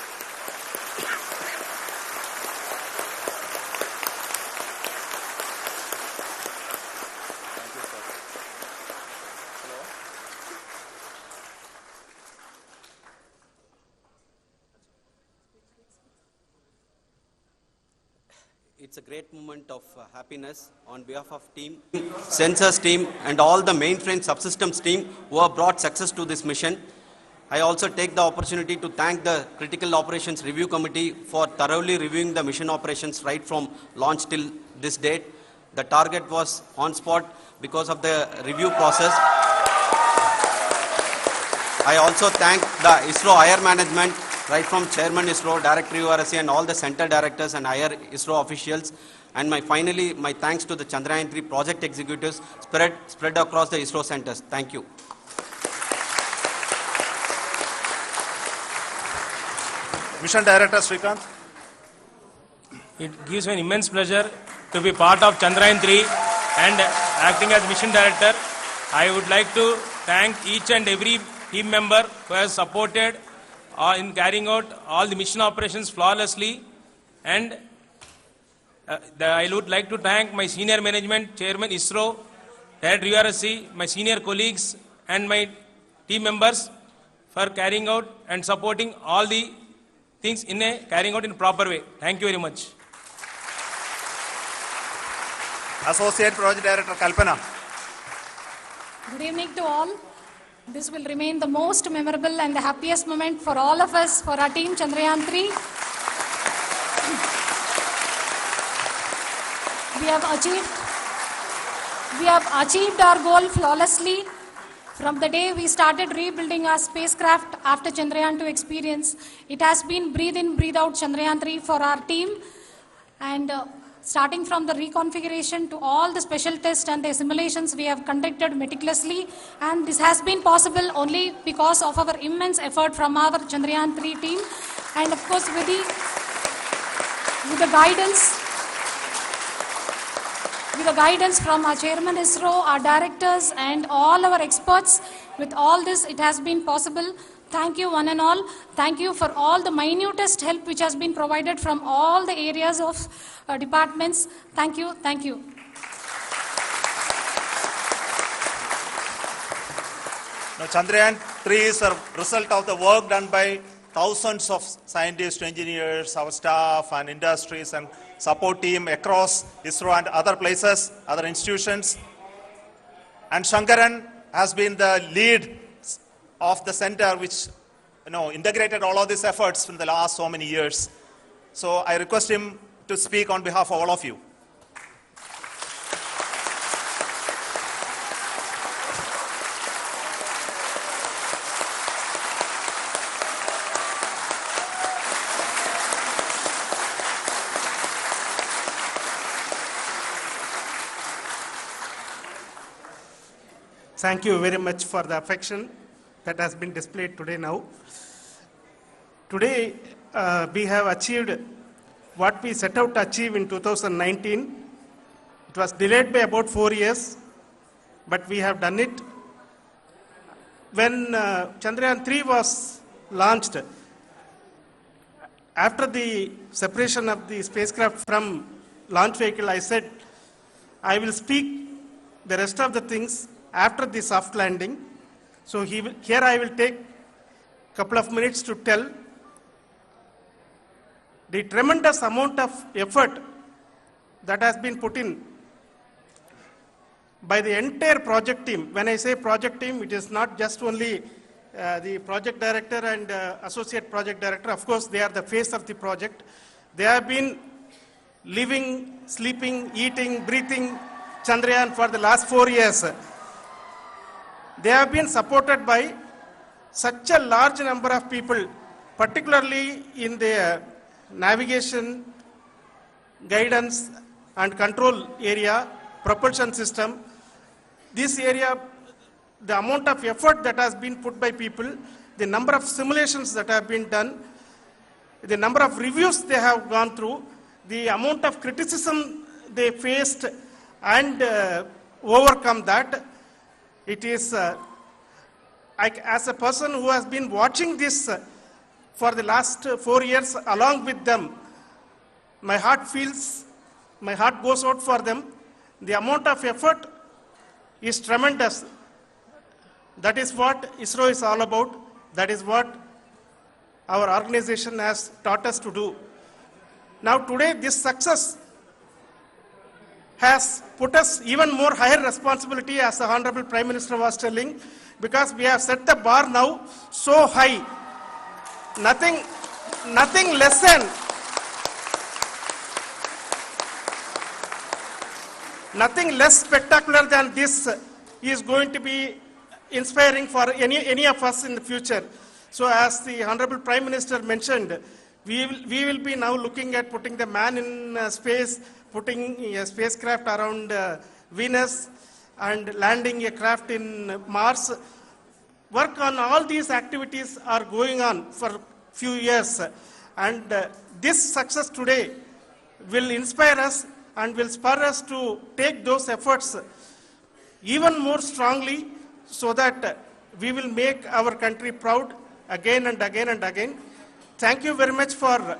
[SPEAKER 12] It's a great moment of happiness on behalf of team, sensors team, and all the mainframe subsystems team who have brought success to this mission. I also take the opportunity to thank the Critical Operations Review Committee for thoroughly reviewing the mission operations right from launch till this date. The target was on spot because of the review process. I also thank the ISRO higher management, right from Chairman ISRO, Director URSC, and all the center directors and higher ISRO officials. And finally, my thanks to the Chandrayaan-3 project executives spread across the ISRO centers. Thank you.
[SPEAKER 11] Mission Director Srikanth.
[SPEAKER 13] It gives me an immense pleasure to be part of Chandrayaan-3 and acting as Mission Director. I would like to thank each and every team member who has supported in carrying out all the mission operations flawlessly. And I would like to thank my senior management, Chairman ISRO, Director URSC, my senior colleagues and my team members for carrying out and supporting all the things carrying out in a proper way. Thank you very much.
[SPEAKER 11] Associate Project Director Kalpana.
[SPEAKER 14] Good evening to all. This will remain the most memorable and the happiest moment for all of us, for our team Chandrayaan-3. We have achieved our goal flawlessly. From the day we started rebuilding our spacecraft after Chandrayaan-2 experience, it has been breathe in, breathe out Chandrayaan-3 for our team. And starting from the reconfiguration to all the special tests and the simulations we have conducted meticulously, and this has been possible only because of our immense effort from our Chandrayaan-3 team, and of course with the guidance from our Chairman ISRO, our directors and all our experts. With all this, it has been possible. Thank you one and all. Thank you for all the minutest help which has been provided from all the areas of departments. Thank you. Thank you.
[SPEAKER 11] Now, Chandrayaan-3 is a result of the work done by thousands of scientists, engineers, our staff and industries and support team across ISRO and other places, other institutions. And Shankaran has been the lead of the center which integrated all of these efforts in the last so many years. So I request him to speak on behalf of all of you.
[SPEAKER 15] Thank you very much for the affection that has been displayed today now. Today, we have achieved what we set out to achieve in 2019. It was delayed by about 4 years, but we have done it. When Chandrayaan-3 was launched, after the separation of the spacecraft from launch vehicle, I said, I will speak the rest of the things after the soft landing. So here I will take a couple of minutes to tell the tremendous amount of effort that has been put in by the entire project team. When I say project team, it is not just only the project director and associate project director. Of course, they are the face of the project. They have been living, sleeping, eating, breathing Chandrayaan for the last 4 years. they have been supported by such a large number of people, particularly in the navigation, guidance and control area, propulsion system. This area, the amount of effort that has been put by people, the number of simulations that have been done, the number of reviews they have gone through, the amount of criticism they faced and overcome that. It is, as a person who has been watching this for the last 4 years along with them, my heart goes out for them. The amount of effort is tremendous. That is what ISRO is all about. That is what our organization has taught us to do. Now today this success has put us even more higher responsibility, as the Honorable Prime Minister was telling, because we have set the bar now so high. Nothing less spectacular than this is going to be inspiring for any of us in the future. So as the Honorable Prime Minister mentioned, we will be now looking at putting the man in space, putting a spacecraft around Venus and landing a craft in Mars. Work on all these activities are going on for few years, and this success today will inspire us and will spur us to take those efforts even more strongly, so that we will make our country proud again and again and again. Thank you very much for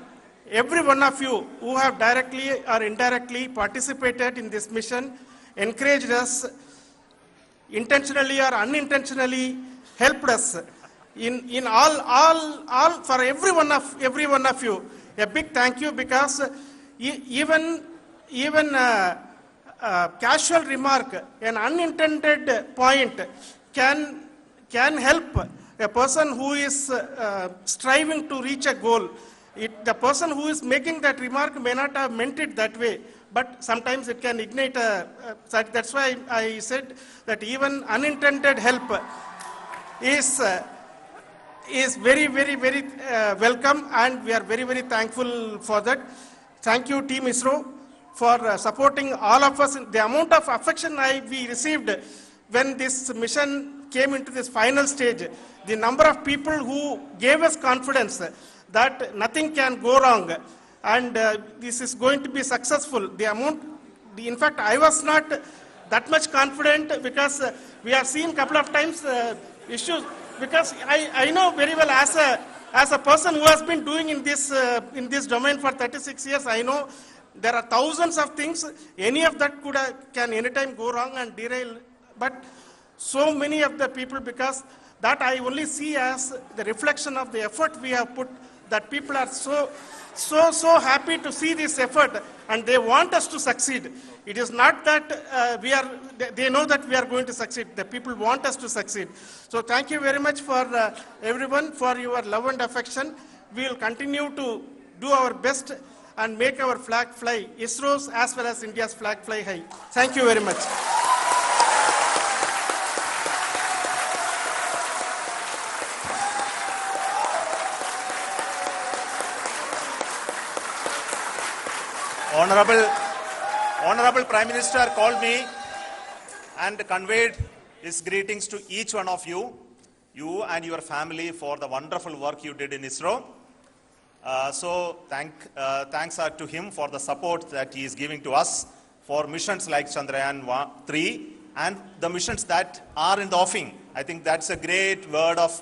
[SPEAKER 15] every one of you who have directly or indirectly participated in this mission, encouraged us, intentionally or unintentionally helped us in all for every one of you. A big thank you, because even casual remark, an unintended point can help a person who is striving to reach a goal. The person who is making that remark may not have meant it that way, but sometimes it can ignite that's why I said that even unintended help is very, very, very welcome, and we are very, very thankful for that. Thank you, Team ISRO, for supporting all of us. The amount of affection we received when this mission came into this final stage, the number of people who gave us confidence that nothing can go wrong and this is going to be successful. In fact, I was not that much confident, because we have seen a couple of times issues, because I know very well as a person who has been doing in this domain for 36 years, I know there are thousands of things. Any of that can anytime go wrong and derail. But so many of the people, because that I only see as the reflection of the effort we have put, that people are so happy to see this effort and they want us to succeed. It is not that they know that we are going to succeed. The people want us to succeed. So thank you very much for everyone for your love and affection. We will continue to do our best and make our flag fly, ISRO's as well as India's flag fly high. Thank you very much.
[SPEAKER 11] Honorable Prime Minister called me and conveyed his greetings to each one of you and your family, for the wonderful work you did in ISRO. So thanks are to him for the support that he is giving to us for missions like Chandrayaan 3 and the missions that are in the offing. I think that's a great word of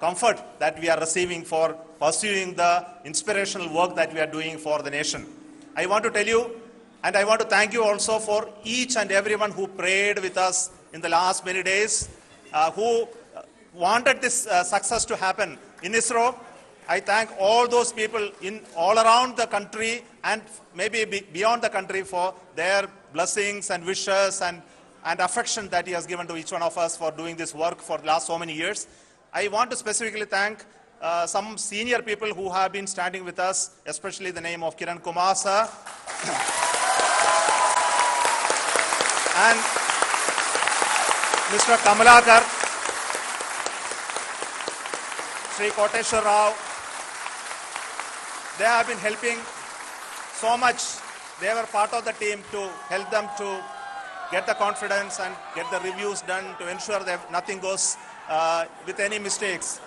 [SPEAKER 11] comfort that we are receiving for pursuing the inspirational work that we are doing for the nation. I want to tell you, and I want to thank you also for each and everyone who prayed with us in the last many days, who wanted this success to happen in ISRO. I thank all those people all around the country and maybe beyond the country for their blessings and wishes and affection that he has given to each one of us for doing this work for the last so many years. I want to specifically thank some senior people who have been standing with us, especially the name of Kiran Kumar sir. And Mr. Kamalakar, Sri Koteshwar Rao, they have been helping so much. They were part of the team to help them to get the confidence and get the reviews done to ensure that nothing goes with any mistakes.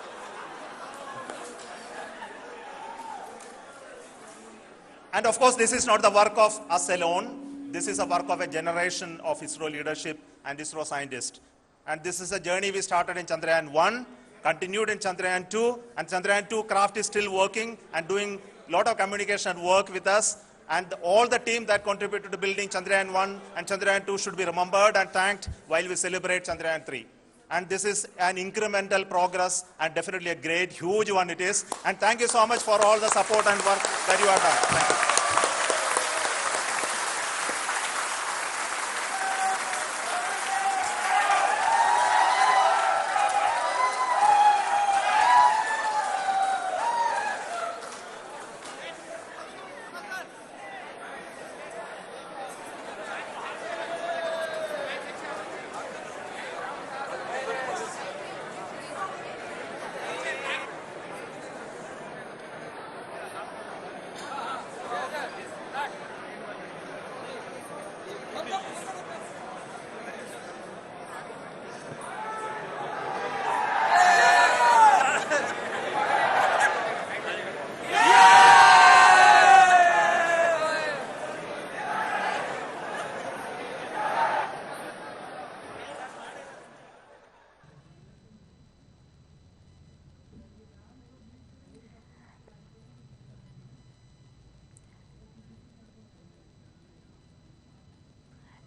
[SPEAKER 11] And of course, this is not the work of us alone. This is a work of a generation of ISRO leadership and ISRO scientists. And this is a journey we started in Chandrayaan 1, continued in Chandrayaan 2, and Chandrayaan 2 craft is still working and doing a lot of communication work with us. And all the team that contributed to building Chandrayaan 1 and Chandrayaan 2 should be remembered and thanked while we celebrate Chandrayaan 3. And this is an incremental progress and definitely a great, huge one it is. And thank you so much for all the support and work that you have done. Thank you.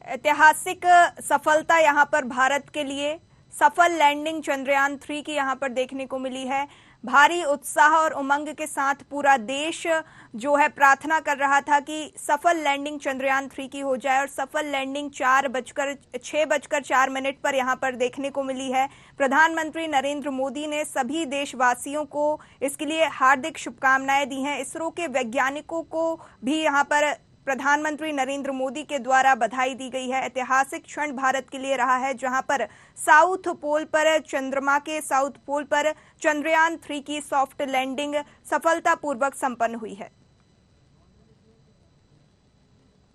[SPEAKER 1] ऐतिहासिक सफलता यहां पर भारत के लिए सफल landing Chandrayaan 3 की यहां पर देखने को मिली है। भारी उत्साह और उमंग के साथ पूरा देश जो है प्रार्थना कर रहा था कि सफल लैंडिंग चंद्रयान 3 की हो जाए और सफल लैंडिंग 6:04 पर यहां पर देखने को मिली है। प्रधानमंत्री नरेंद्र मोदी ने सभी देशवासियों को इसके लिए हार्दिक शुभकामनाएं दी हैं। इसरो के वैज्ञानिकों को भी यहां पर प्रधानमंत्री नरेंद्र मोदी के द्वारा बधाई दी गई है। ऐतिहासिक क्षण भारत के लिए रहा है जहां पर साउथ पोल पर चंद्रमा के साउथ पोल पर चंद्रयान 3 की सॉफ्ट लैंडिंग सफलतापूर्वक संपन्न हुई है।